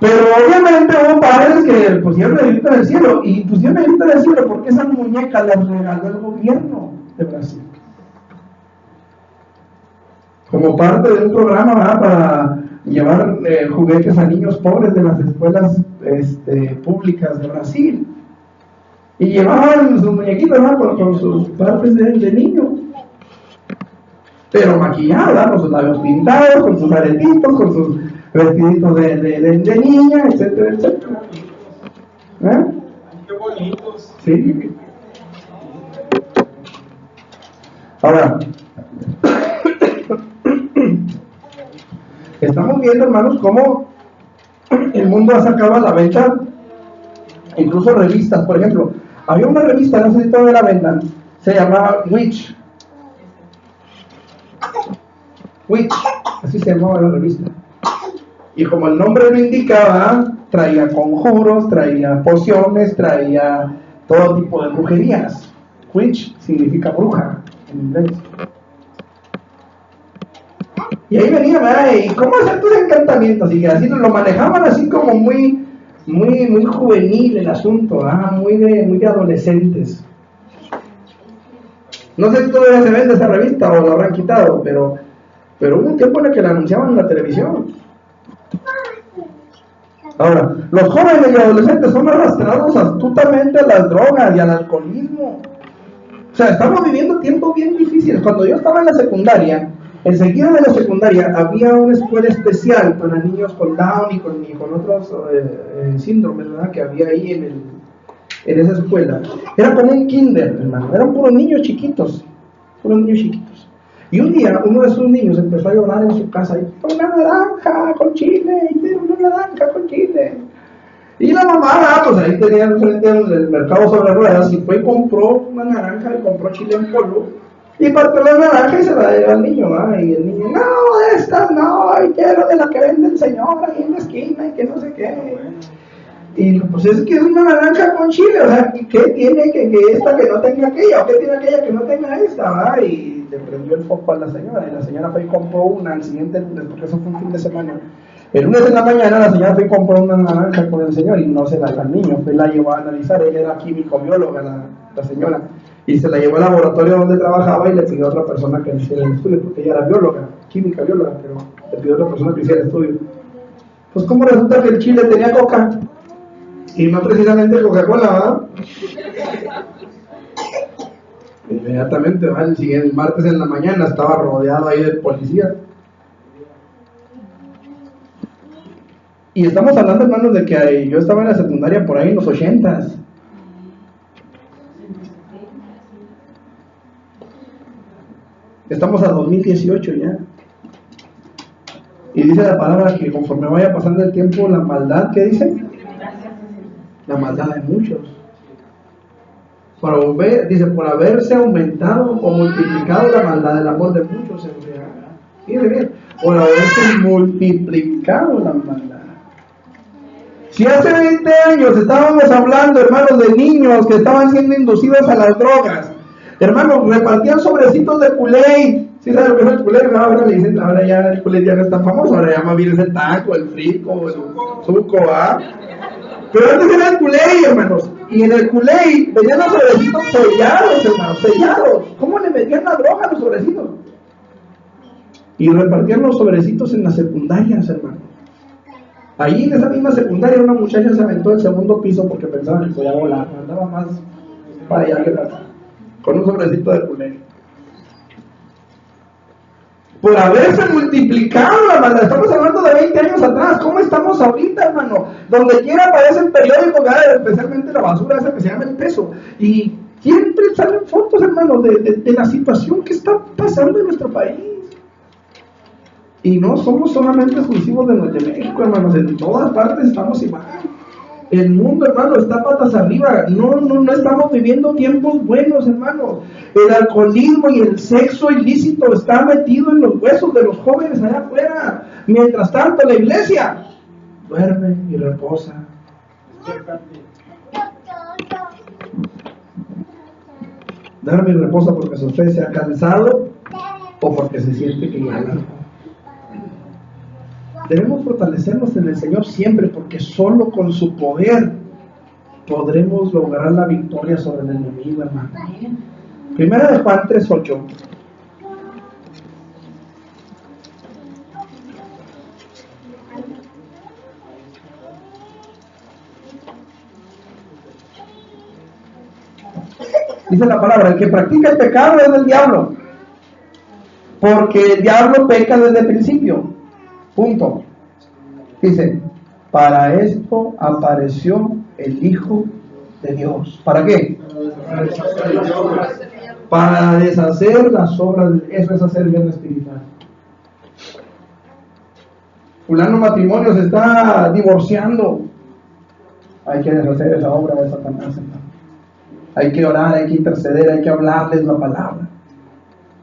[SPEAKER 1] Pero obviamente hubo padres que pusieron el grito en el cielo. Y pusieron el grito en el cielo porque esa muñeca la regaló el gobierno de Brasil. Como parte de un programa, ¿verdad? Para llevar juguetes a niños pobres de las escuelas públicas de Brasil. Y llevaban sus muñequitos, ¿verdad? Con sus partes de niño. Pero maquillados, con sus labios pintados, con sus aretitos, con sus vestiditos de niña, etcétera, etcétera.
[SPEAKER 2] Qué bonitos.
[SPEAKER 1] Sí. Ahora, estamos viendo, hermanos, cómo el mundo ha sacado a la venta incluso revistas. Por ejemplo, había una revista, no sé si todavía la vendan, se llamaba Witch, así se llamaba la revista. Y como el nombre lo indicaba, traía conjuros, traía pociones, traía todo tipo de brujerías. Witch significa bruja en inglés. Y ahí venía, ¿verdad? ¿Y cómo hacer tus encantamientos? Y así lo manejaban así como muy juvenil el asunto, ¿verdad? Muy de adolescentes. No sé si todavía se vende esa revista o la habrán quitado, pero hubo un tiempo en el que la anunciaban en la televisión. Ahora, los jóvenes y adolescentes son arrastrados astutamente a las drogas y al alcoholismo. O sea, estamos viviendo tiempos bien difíciles. Cuando yo estaba en la secundaria, enseguida de la secundaria había una escuela especial para niños con Down y con otros síndromes, ¿verdad? Que había ahí en esa escuela. Era como un kinder, hermano. Eran puros niños chiquitos. Y un día uno de esos niños empezó a llorar en su casa. Y una naranja con chile, una naranja con chile. Y la mamá, pues ahí tenía enfrente el mercado sobre ruedas y fue y compró una naranja y compró chile en polvo. Y partió la naranja y se la dio al niño, ¿va? Y el niño, no, de estas no, y quiero de la que vende el señor ahí en la esquina y que no sé qué. Y pues es que es una naranja con chile, o sea, ¿qué tiene que esta que no tenga aquella? ¿O qué tiene aquella que no tenga esta? ¿Va? Y le prendió el foco a la señora, y la señora fue y compró una al siguiente lunes, porque eso fue un fin de semana. El lunes en la mañana la señora fue y compró una naranja con el señor y no se la dio al niño, fue y la llevó a analizar. Ella era químico-bióloga, la señora, y se la llevó al laboratorio donde trabajaba y le pidió a otra persona que hiciera el estudio, porque ella era bióloga, química-bióloga, pero le pidió a otra persona que hiciera el estudio. Pues como resulta que el chile tenía coca y no precisamente Coca-Cola, ¿verdad? Inmediatamente, ¿verdad? El martes en la mañana estaba rodeado ahí de policías. Y estamos hablando, hermanos, de que yo estaba en la secundaria por ahí en los 80s. Estamos a 2018 ya. Y dice la palabra que conforme vaya pasando el tiempo, la maldad, ¿qué dice? La maldad de muchos. Dice, por haberse aumentado o multiplicado la maldad del amor de muchos. Fíjense bien, por haberse multiplicado la maldad. Si hace 20 años estábamos hablando, hermanos, de niños que estaban siendo inducidos a las drogas, hermanos, repartían sobrecitos de Kool-Aid. ¿Sí saben lo que es el Kool-Aid? Ahora le dicen, ahora ya el Kool-Aid ya no es tan famoso, ahora ya más bien es el taco, el frico, el suco, ¿ah? Pero antes era el Kool-Aid, hermanos, y en el Kool-Aid venían los sobrecitos sellados, hermanos, sellados. ¿Cómo le metían la droga a los sobrecitos? Y repartían los sobrecitos en las secundarias, hermanos. Ahí en esa misma secundaria una muchacha se aventó del segundo piso porque pensaba que podía volar, andaba más para allá que para acá, con un sobrecito de Kool-Aid. Por haberse multiplicado la maldad. Estamos hablando de 20 años atrás. ¿Cómo estamos ahorita, hermano? Donde quiera aparecen periódicos, especialmente la basura esa que se llama El Peso. Y siempre salen fotos, hermano, de la situación que está pasando en nuestro país. Y no somos solamente exclusivos de México, hermanos. En todas partes estamos igual. El mundo, hermano, está patas arriba. No estamos viviendo tiempos buenos, hermanos. El alcoholismo y el sexo ilícito está metido en los huesos de los jóvenes allá afuera. Mientras tanto, la iglesia duerme y reposa. Duerme y reposa porque su fe se ha cansado o porque se siente que ya la. Debemos fortalecernos en el Señor siempre, porque solo con su poder podremos lograr la victoria sobre el enemigo, hermano. Primera de Juan 3:8. Dice la palabra, el que practica el pecado es del diablo, porque el diablo peca desde el principio. Punto. Dice, para esto apareció el Hijo de Dios. ¿Para qué? Para deshacer las obras. Eso es hacer bien espiritual. Fulano matrimonio se está divorciando. Hay que deshacer esa obra de Satanás, hermano. Hay que orar, hay que interceder, hay que hablarles la palabra.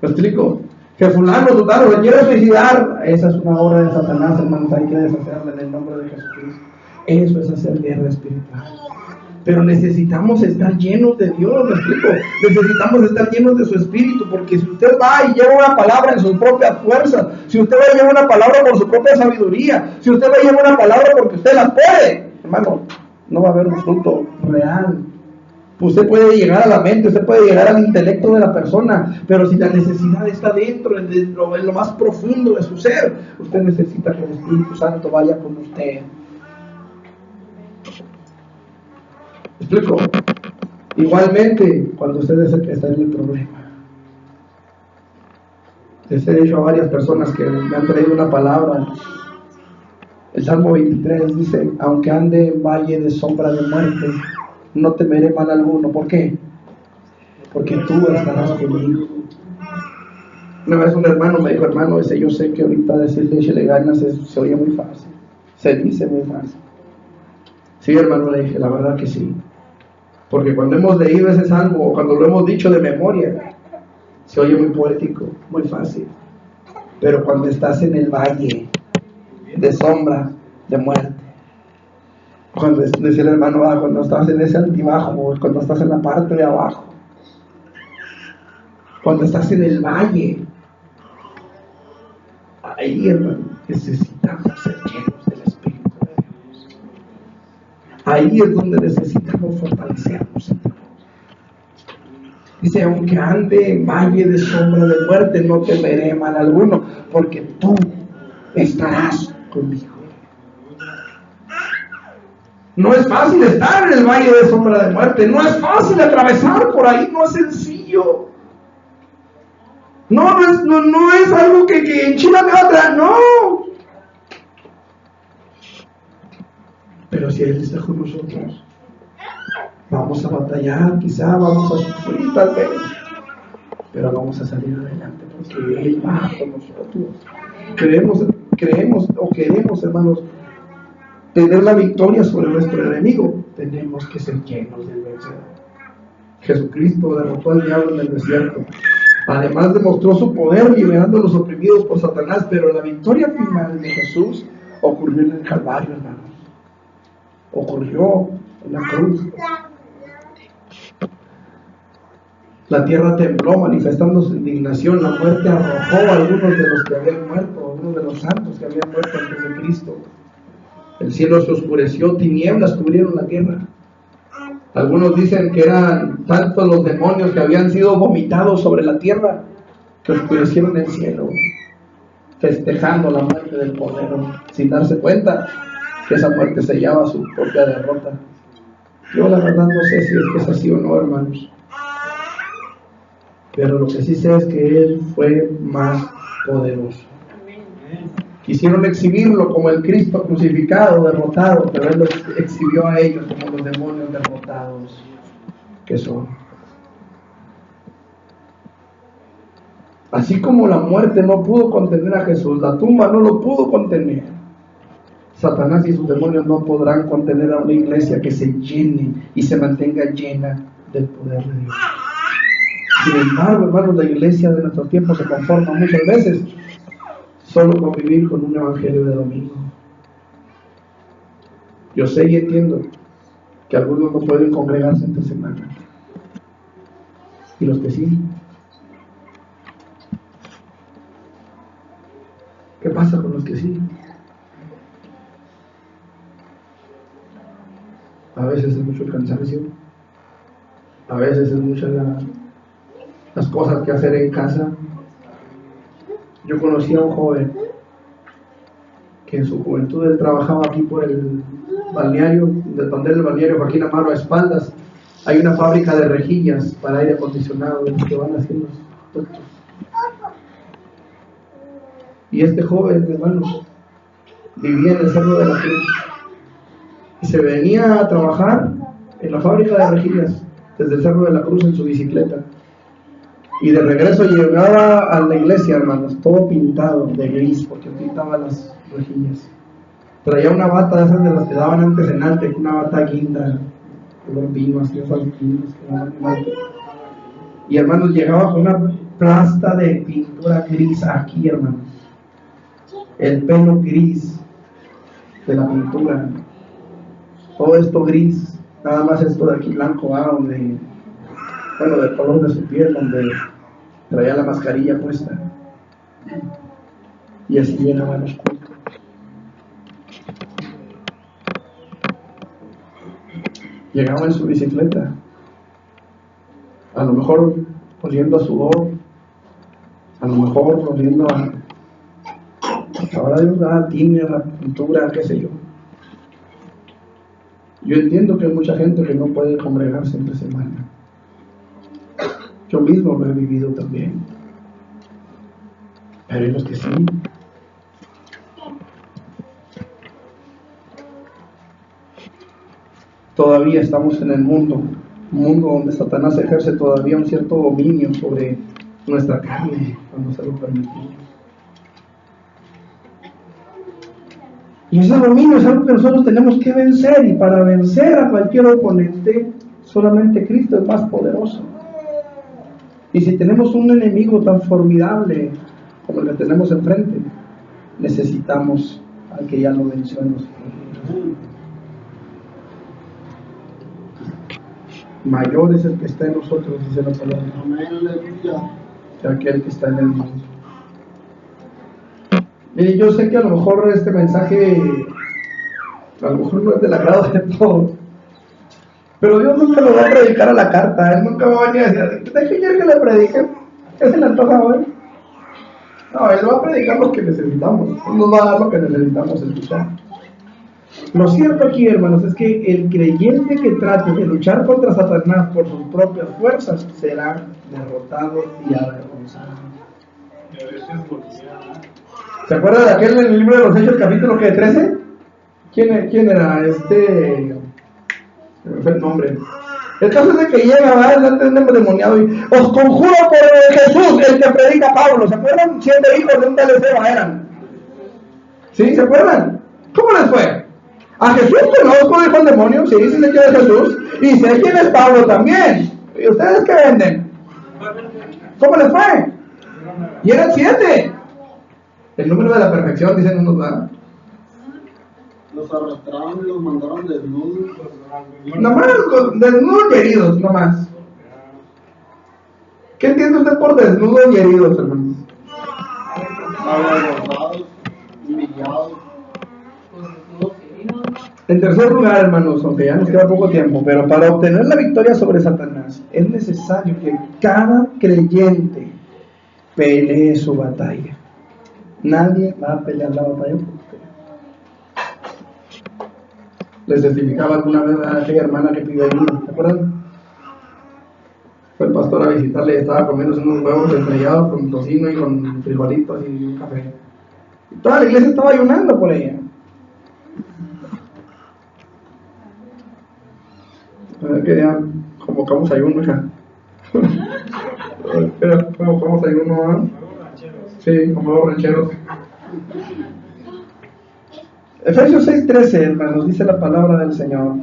[SPEAKER 1] ¿Me explico? Que fulano, sutano, se quiere suicidar. Esa es una obra de Satanás, hermanos. Hay que deshacerla en el nombre de Jesucristo. Eso es hacer guerra espiritual. Pero necesitamos estar llenos de Dios, ¿me explico? Necesitamos estar llenos de su Espíritu, porque si usted va y lleva una palabra en sus propias fuerzas, si usted va y lleva una palabra por su propia sabiduría, si usted va y lleva una palabra porque usted la puede, hermano, no va a haber un fruto real. Usted puede llegar a la mente, usted puede llegar al intelecto de la persona, pero si la necesidad está dentro, en lo más profundo de su ser, usted necesita que el Espíritu Santo vaya con usted. ¿Me explico? Igualmente, cuando usted es el que está en el problema. Les he dicho a varias personas que me han traído una palabra. El Salmo 23 dice: aunque ande en valle de sombra de muerte, no temeré mal alguno. ¿Por qué? Porque tú estarás conmigo. Una vez un hermano me dijo: hermano, yo sé que ahorita decirle échele ganas se oye muy fácil, se dice muy fácil. Sí, hermano, le dije, la verdad que sí. Porque cuando hemos leído ese salmo, o cuando lo hemos dicho de memoria, se oye muy poético, muy fácil. Pero cuando estás en el valle de sombra de muerte, cuando decía el hermano, cuando estás en ese altibajo, cuando estás en la parte de abajo, cuando estás en el valle, ahí, hermano, necesitamos ser llenos del Espíritu de Dios. Ahí es donde necesitamos fortalecernos. Dice: aunque ande en valle de sombra de muerte, no temeré mal alguno, porque tú estarás conmigo. No es fácil estar en el valle de sombra de muerte, no es fácil atravesar por ahí, no es sencillo. No es algo que en China me va a traer, no. Pero si Él está con nosotros, vamos a batallar, quizá vamos a sufrir tal vez, pero vamos a salir adelante porque Él va con nosotros. Creemos o queremos, hermanos, tener la victoria sobre nuestro enemigo. Tenemos que ser llenos del vencedor. Jesucristo derrotó al diablo en el desierto. Además demostró su poder liberando a los oprimidos por Satanás, pero la victoria final de Jesús ocurrió en el Calvario, hermanos. Ocurrió en la cruz. La tierra tembló manifestando su indignación. La muerte arrojó a algunos de los que habían muerto, algunos de los santos que habían muerto antes de Cristo. El cielo se oscureció, tinieblas cubrieron la tierra. Algunos dicen que eran tantos los demonios que habían sido vomitados sobre la tierra que oscurecieron el cielo, festejando la muerte del Cordero, sin darse cuenta que esa muerte sellaba su propia derrota. Yo la verdad no sé si es que es así o no, hermanos, pero lo que sí sé es que Él fue más poderoso. Quisieron exhibirlo como el Cristo crucificado, derrotado, pero Él los exhibió a ellos como los demonios derrotados que son. Así como la muerte no pudo contener a Jesús, la tumba no lo pudo contener, Satanás y sus demonios no podrán contener a una iglesia que se llene y se mantenga llena del poder de Dios. Sin embargo, hermanos, la iglesia de nuestros tiempos se conforma muchas veces solo con vivir con un evangelio de domingo. Yo sé y entiendo que algunos no pueden congregarse entre semana, y los que sí. ¿Qué pasa con los que sí? A veces es mucho el cansancio, a veces es muchas las cosas que hacer en casa. Yo conocí a un joven que en su juventud él trabajaba aquí por el balneario, donde el balneario Joaquín Amaro a espaldas. Hay una fábrica de rejillas para aire acondicionado que van haciendo los ductos. Y este joven, hermanos, vivía en el Cerro de la Cruz y se venía a trabajar en la fábrica de rejillas desde el Cerro de la Cruz en su bicicleta. Y de regreso llegaba a la iglesia, hermanos, todo pintado de gris, porque pintaba las rejillas. Traía una bata de esas de las que daban antes en Ante, una bata guinda, color vino, así esas guindas que daban en Ante. Y hermanos, llegaba con una plasta de pintura gris aquí, hermano. El pelo gris de la pintura. Todo esto gris. Nada más esto de aquí blanco, donde, bueno, del color de su piel, donde traía la mascarilla puesta. Y así llegaban los cultos. Llegaba en su bicicleta, a lo mejor oliendo a sudor, a lo mejor oliendo a, ahora Dios da tine, la pintura, qué sé yo. Yo entiendo que hay mucha gente que no puede congregarse entre semana. Yo mismo lo he vivido también. Pero hay los que sí. Todavía estamos en el mundo, un mundo donde Satanás ejerce todavía un cierto dominio sobre nuestra carne, cuando se lo permitimos. Y ese dominio es algo que nosotros tenemos que vencer, y para vencer a cualquier oponente, solamente Cristo es más poderoso. Y si tenemos un enemigo tan formidable como el que tenemos enfrente, necesitamos al que ya lo venció en nosotros. Mayor es el que está en nosotros, dice la palabra, que aquel que está en el mundo. Y yo sé que a lo mejor este mensaje a lo mejor no es del agrado de todos, pero Dios nunca lo va a predicar a la carta. Él nunca va a venir a decir, ¿de qué quiere que le predique? ¿Qué se le antoja hoy? No, Él va a predicar lo que necesitamos. Él nos va a dar lo que necesitamos escuchar. Lo cierto aquí, hermanos, es que el creyente que trate de luchar contra Satanás por sus propias fuerzas será derrotado y avergonzado. ¿Se acuerda de aquel en el libro de los Hechos, capítulo 13? ¿Quién era? Me fue el nombre. Entonces de que llega, va delante de un endemoniado y os conjuro por Jesús, el que predica Pablo. ¿Se acuerdan? 7 hijos de un tal Ezeba eran. ¿Sí? ¿Se acuerdan? ¿Cómo les fue? A Jesús conozco, dijo el demonio. Sí, sí sé quién es Jesús. Y sé quién es Pablo también. ¿Y ustedes qué venden? ¿Cómo les fue? Y eran 7. El número de la perfección, dicen unos, ¿verdad?
[SPEAKER 3] Los arrastraron y los mandaron desnudos.
[SPEAKER 1] Nomás, desnudos y heridos, nomás. ¿Qué entiende usted por desnudos y heridos, hermanos?
[SPEAKER 3] Avergonzados, humillados.
[SPEAKER 1] En tercer lugar, hermanos, aunque ya nos queda poco tiempo, pero para obtener la victoria sobre Satanás es necesario que cada creyente pelee su batalla. Nadie va a pelear la batalla por usted. Les testificaba alguna vez a aquella hermana que pidió ayuda, ¿se acuerdan? Fue el pastor a visitarle y estaba comiéndose unos huevos estrellados con tocino y con frijolitos y un café. Y toda la iglesia estaba ayunando por ella. A ver que ya convocamos ayuno ya. Convocamos ayuno, ¿eh? Sí, como los rancheros. Efesios 6:13, hermanos, dice la palabra del Señor.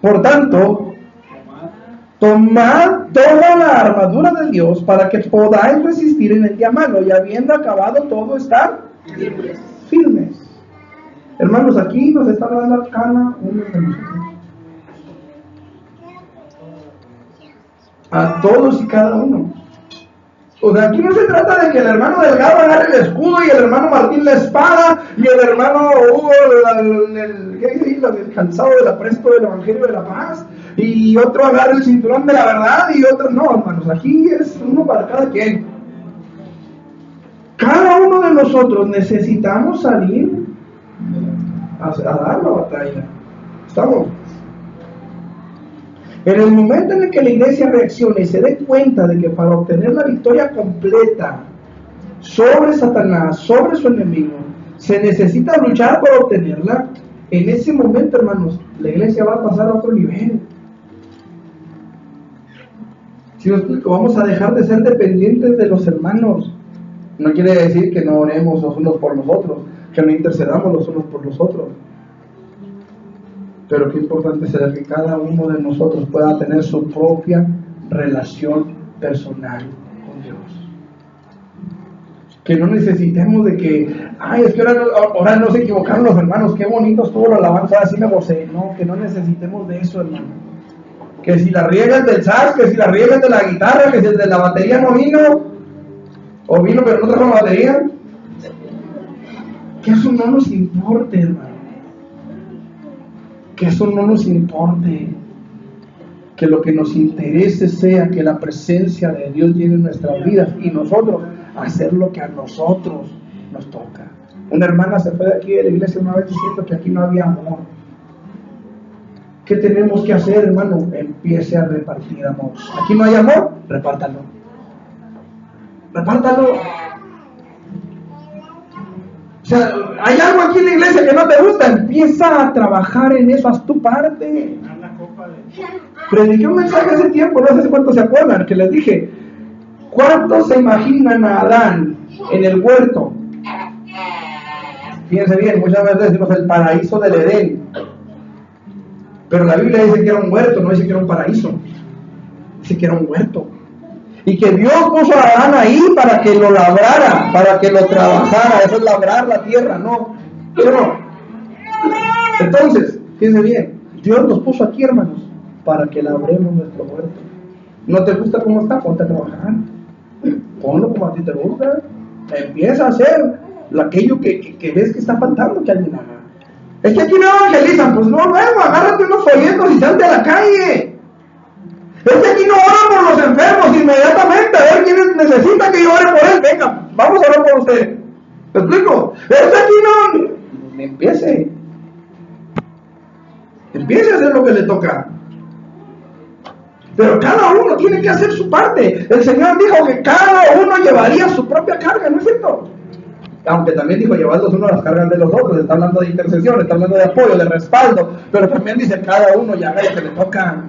[SPEAKER 1] Por tanto, tomad toda la armadura de Dios para que podáis resistir en el día malo, y habiendo acabado todo, estar firmes. Hermanos, aquí nos está hablando cada uno de nosotros. A todos y cada uno. O sea, aquí no se trata de que el hermano Delgado agarre el escudo y el hermano Martín la espada y el hermano Hugo el calzado del apresto del Evangelio de la Paz y otro agarre el cinturón de la verdad y otro no, hermanos. Aquí es uno para cada quien. Cada uno de nosotros necesitamos salir a dar la batalla. ¿Estamos? En el momento en el que la iglesia reaccione y se dé cuenta de que para obtener la victoria completa sobre Satanás, sobre su enemigo, se necesita luchar para obtenerla, en ese momento, hermanos, la iglesia va a pasar a otro nivel. Si os explico, vamos a dejar de ser dependientes de los hermanos. No quiere decir que no oremos los unos por los otros, que no intercedamos los unos por los otros. Pero qué importante será que cada uno de nosotros pueda tener su propia relación personal con Dios. Que no necesitemos de que, ay, es que ahora no se equivocaron los hermanos, qué bonito estuvo la alabanza, así me gocé. No, que no necesitemos de eso, hermano. Que si la riega el del sax, que si la riega el de la guitarra, que si el de la batería no vino, o vino pero no trajo la batería. Que eso no nos importe, hermano. Que eso no nos importe. Que lo que nos interese sea que la presencia de Dios llene nuestras vidas y nosotros hacer lo que a nosotros nos toca. Una hermana se fue de aquí de la iglesia una vez diciendo que aquí no había amor. ¿Qué tenemos que hacer, hermano? Empiece a repartir amor. Aquí no hay amor, repártalo. Repártalo. O sea, hay algo aquí en la iglesia que no te gusta, empieza a trabajar en eso, haz tu parte. Prediqué un mensaje hace tiempo, no sé cuántos se acuerdan, que les dije, ¿cuántos se imaginan a Adán en el huerto? Fíjense bien, muchas veces decimos el paraíso del Edén, pero la Biblia dice que era un huerto, no dice que era un paraíso, dice que era un huerto. Y que Dios puso a Adán ahí para que lo labrara, para que lo trabajara. Eso es labrar la tierra, ¿no? ¿No? Entonces, fíjense bien, Dios nos puso aquí, hermanos, para que labremos nuestro huerto. ¿No te gusta cómo está? Ponte a trabajar. Ponlo como a ti te gusta. Empieza a hacer aquello que ves que está faltando que alguien haga. Es que aquí no evangelizan, pues no, luego agárrate unos folletos y salte a la calle. Es que aquí no oran por los enfermos inmediatamente, a ver quién necesita que yo ore por él, venga, vamos a orar por usted. ¿Me explico? Es que aquí no, empiece a hacer lo que le toca. Pero cada uno tiene que hacer su parte. El Señor dijo que cada uno llevaría su propia carga, ¿no es cierto? Aunque también dijo llevar los unos las cargas de los otros, está hablando de intercesión, está hablando de apoyo, de respaldo, pero también dice cada uno ya haga lo que le toca.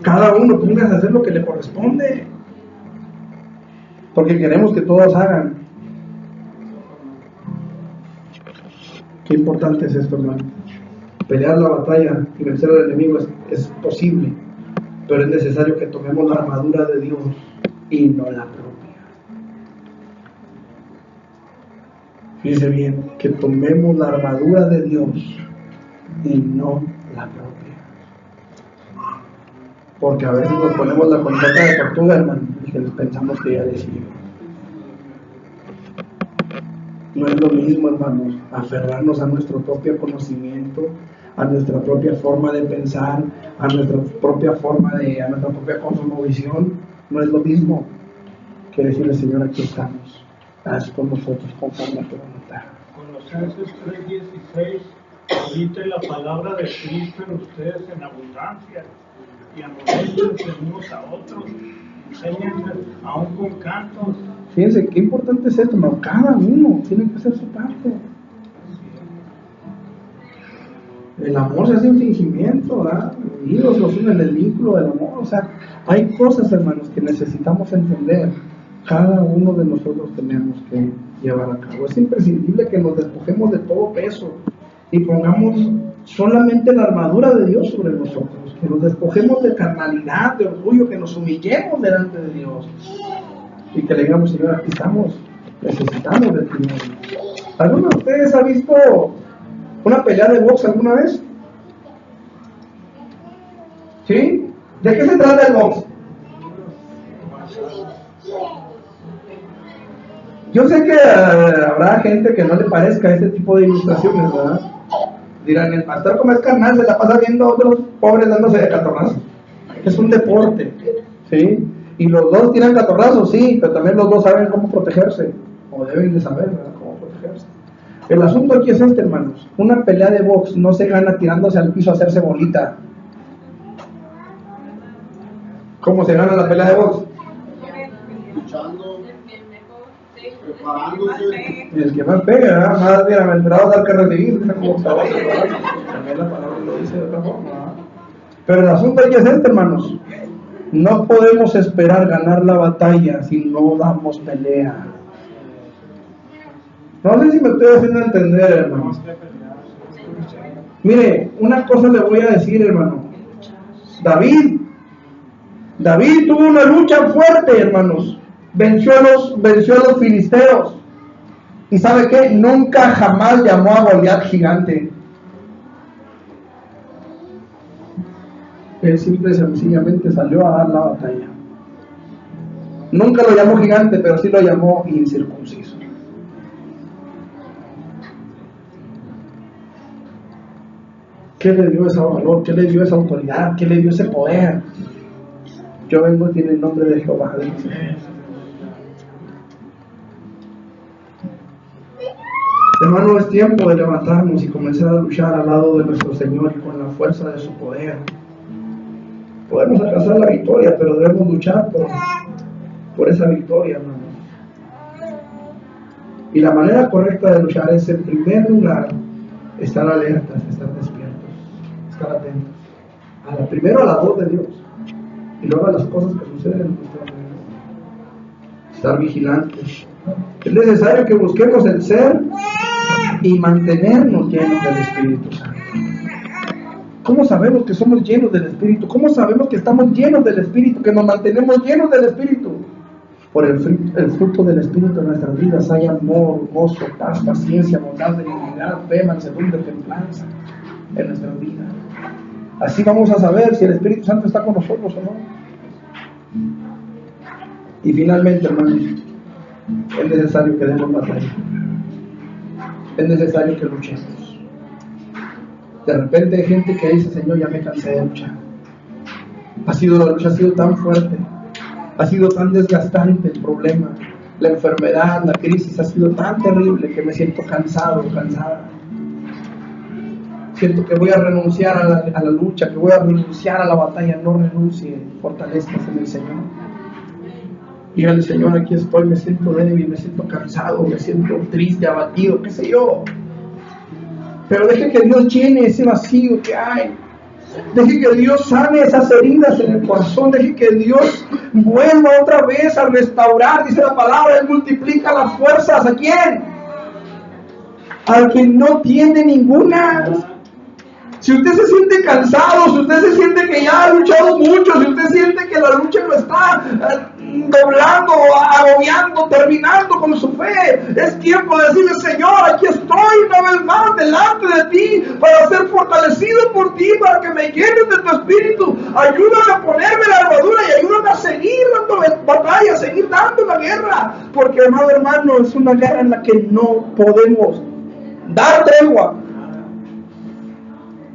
[SPEAKER 1] Cada uno póngase a hacer lo que le corresponde, porque queremos que todos hagan. Qué importante es esto, hermano. Pelear la batalla y vencer al enemigo es posible, pero es necesario que tomemos la armadura de Dios y no la propia. Fíjense bien, que tomemos la armadura de Dios y no la propia. Porque a veces nos ponemos la coleta de tortuga, hermano, y que pensamos que ya decidimos. No es lo mismo, hermanos, aferrarnos a nuestro propio conocimiento, a nuestra propia forma de pensar, a nuestra propia cosmovisión. No es lo mismo que decirle, Señor, aquí estamos, haz con nosotros conforme a tu voluntad.
[SPEAKER 2] Colosenses 3:16, habite la palabra de Cristo en ustedes en abundancia, y amonéstense unos a otros, enséñense aún con cantos.
[SPEAKER 1] Fíjense, qué importante es esto, ¿no? Cada uno tiene que hacer su parte. El amor se hace un fingimiento, ¿verdad? Unidos los unen en el vínculo del amor. O sea, hay cosas, hermanos, que necesitamos entender. Cada uno de nosotros tenemos que llevar a cabo. Es imprescindible que nos despojemos de todo peso y pongamos solamente la armadura de Dios sobre nosotros. Que nos despojemos de carnalidad, de orgullo, que nos humillemos delante de Dios. Y que le digamos, Señor, aquí estamos, necesitamos de ti. ¿Alguno de ustedes ha visto una pelea de box alguna vez? ¿Sí? ¿De qué se trata el box? Yo sé que habrá gente que no le parezca este tipo de ilustraciones, ¿verdad? Dirán, el pastor como es carnal se la pasa viendo a otros pobres dándose de catorrazos. Es un deporte, ¿sí? Y los dos tiran catorrazos, sí, pero también los dos saben cómo protegerse, o deben de saber, ¿verdad? Cómo protegerse. El asunto aquí es este, hermanos. Una pelea de box no se gana tirándose al piso a hacerse bolita. ¿Cómo se gana la pelea de box?
[SPEAKER 3] Luchando, preparándose.
[SPEAKER 1] El que más pega, ¿verdad? Más bienaventurado al que recibir. También la palabra lo dice de otra forma, ¿verdad? Pero el asunto aquí es este, hermanos. No podemos esperar ganar la batalla si no damos pelea. No sé si me estoy haciendo entender, hermanos. Mire, una cosa le voy a decir, hermano. David tuvo una lucha fuerte, hermanos. Venció a los filisteos. ¿Y sabe qué? Nunca jamás llamó a Goliat gigante. Él simple y sencillamente salió a dar la batalla. Nunca lo llamó gigante, pero sí lo llamó incircunciso. ¿Qué le dio ese valor? ¿Qué le dio esa autoridad? ¿Qué le dio ese poder? Yo vengo en el nombre de Jehová. Hermano, es tiempo de levantarnos y comenzar a luchar al lado de nuestro Señor y con la fuerza de su poder. Podemos alcanzar la victoria, pero debemos luchar por esa victoria, hermano. Y la manera correcta de luchar es, en primer lugar, estar alertas, estar despiertos, estar atentos. Primero a la voz de Dios y luego a las cosas que suceden en nuestra vida. Estar vigilantes. Es necesario que busquemos el ser y mantenernos llenos del Espíritu Santo. ¿Cómo sabemos que somos llenos del Espíritu? ¿Cómo sabemos que estamos llenos del Espíritu? Que nos mantenemos llenos del Espíritu. Por el fruto del Espíritu en nuestras vidas hay amor, gozo, paz, paciencia, bondad, benignidad, fe, mansedumbre, templanza en nuestras vidas. Así vamos a saber si el Espíritu Santo está con nosotros o no. Y finalmente, hermanos, es necesario que demos batalla. Es necesario que luchemos. De repente hay gente que dice: Señor, ya me cansé de luchar. La lucha ha sido tan fuerte, ha sido tan desgastante el problema, la enfermedad, la crisis ha sido tan terrible que me siento cansado, cansada. Siento que voy a renunciar a la lucha, que voy a renunciar a la batalla. No renuncie, fortalezcas en el Señor. Dígale: Señor, aquí estoy, me siento débil, me siento cansado, me siento triste, abatido, qué sé yo. Pero deje que Dios llene ese vacío que hay. Deje que Dios sane esas heridas en el corazón. Deje que Dios vuelva otra vez a restaurar. Dice la palabra: Él multiplica las fuerzas. ¿A quién? Al que no tiene ninguna. Si usted se siente cansado, si usted se siente que ya ha luchado mucho, si usted siente que la lucha lo está doblando, agobiando, terminando con su fe, es tiempo de decirle: Señor, aquí estoy una vez más delante de ti para ser fortalecido por ti, para que me llenes de tu Espíritu. Ayúdame a ponerme la armadura y ayúdame a seguir dando batalla, a seguir dando la guerra, porque, hermano, es una guerra en la que no podemos dar tregua.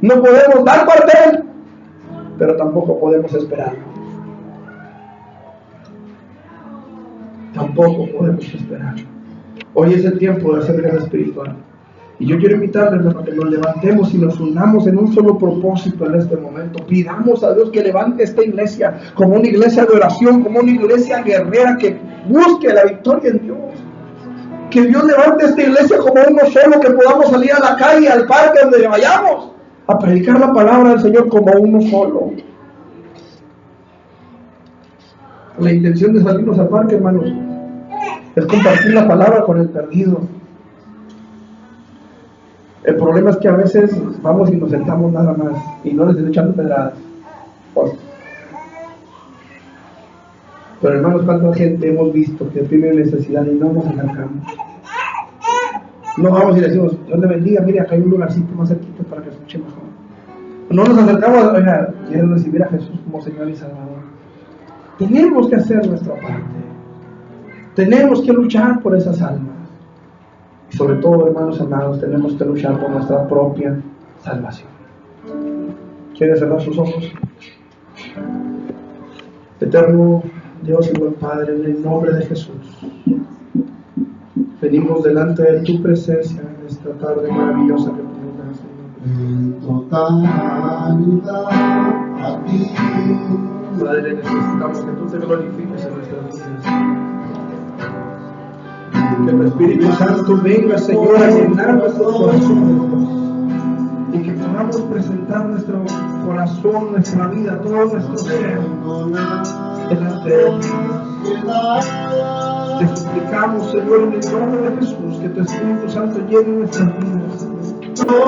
[SPEAKER 1] No podemos dar cuartel, pero tampoco podemos esperar. Tampoco podemos esperar. Hoy es el tiempo de hacer guerra espiritual. Y yo quiero invitarles, hermano, que nos levantemos y nos unamos en un solo propósito en este momento. Pidamos a Dios que levante esta iglesia como una iglesia de oración, como una iglesia guerrera que busque la victoria en Dios. Que Dios levante esta iglesia como uno solo, que podamos salir a la calle, al parque, donde vayamos, a predicar la palabra del Señor como uno solo. La intención de salirnos al parque, hermanos, es compartir la palabra con el perdido. El problema es que a veces vamos y nos sentamos nada más y no les estoy echando pedradas. Pero, hermanos, ¿cuánta gente hemos visto que tiene necesidad y no nos acercamos? No vamos y le decimos: Dios le bendiga, mire, acá hay un lugarcito más cerquita para que escuche mejor. No nos acercamos: oiga, quiero recibir a Jesús como Señor y Salvador. Tenemos que hacer nuestra parte. Tenemos que luchar por esas almas. Y sobre todo, hermanos amados, tenemos que luchar por nuestra propia salvación. ¿Quiere cerrar sus ojos? Eterno Dios y buen Padre, en el nombre de Jesús, venimos delante de tu presencia en esta tarde maravillosa que tú nos das, Señor.
[SPEAKER 3] En totalidad a ti.
[SPEAKER 1] Padre, necesitamos que tú te glorifiques en nuestras vidas. Que el Espíritu Santo venga, Señor, a llenar nuestros corazones. Y que podamos presentar nuestro corazón, nuestra vida, todo nuestro ser delante de ti. Te suplicamos, Señor, en el nombre de Jesús, que tu Espíritu Santo llene nuestras vidas.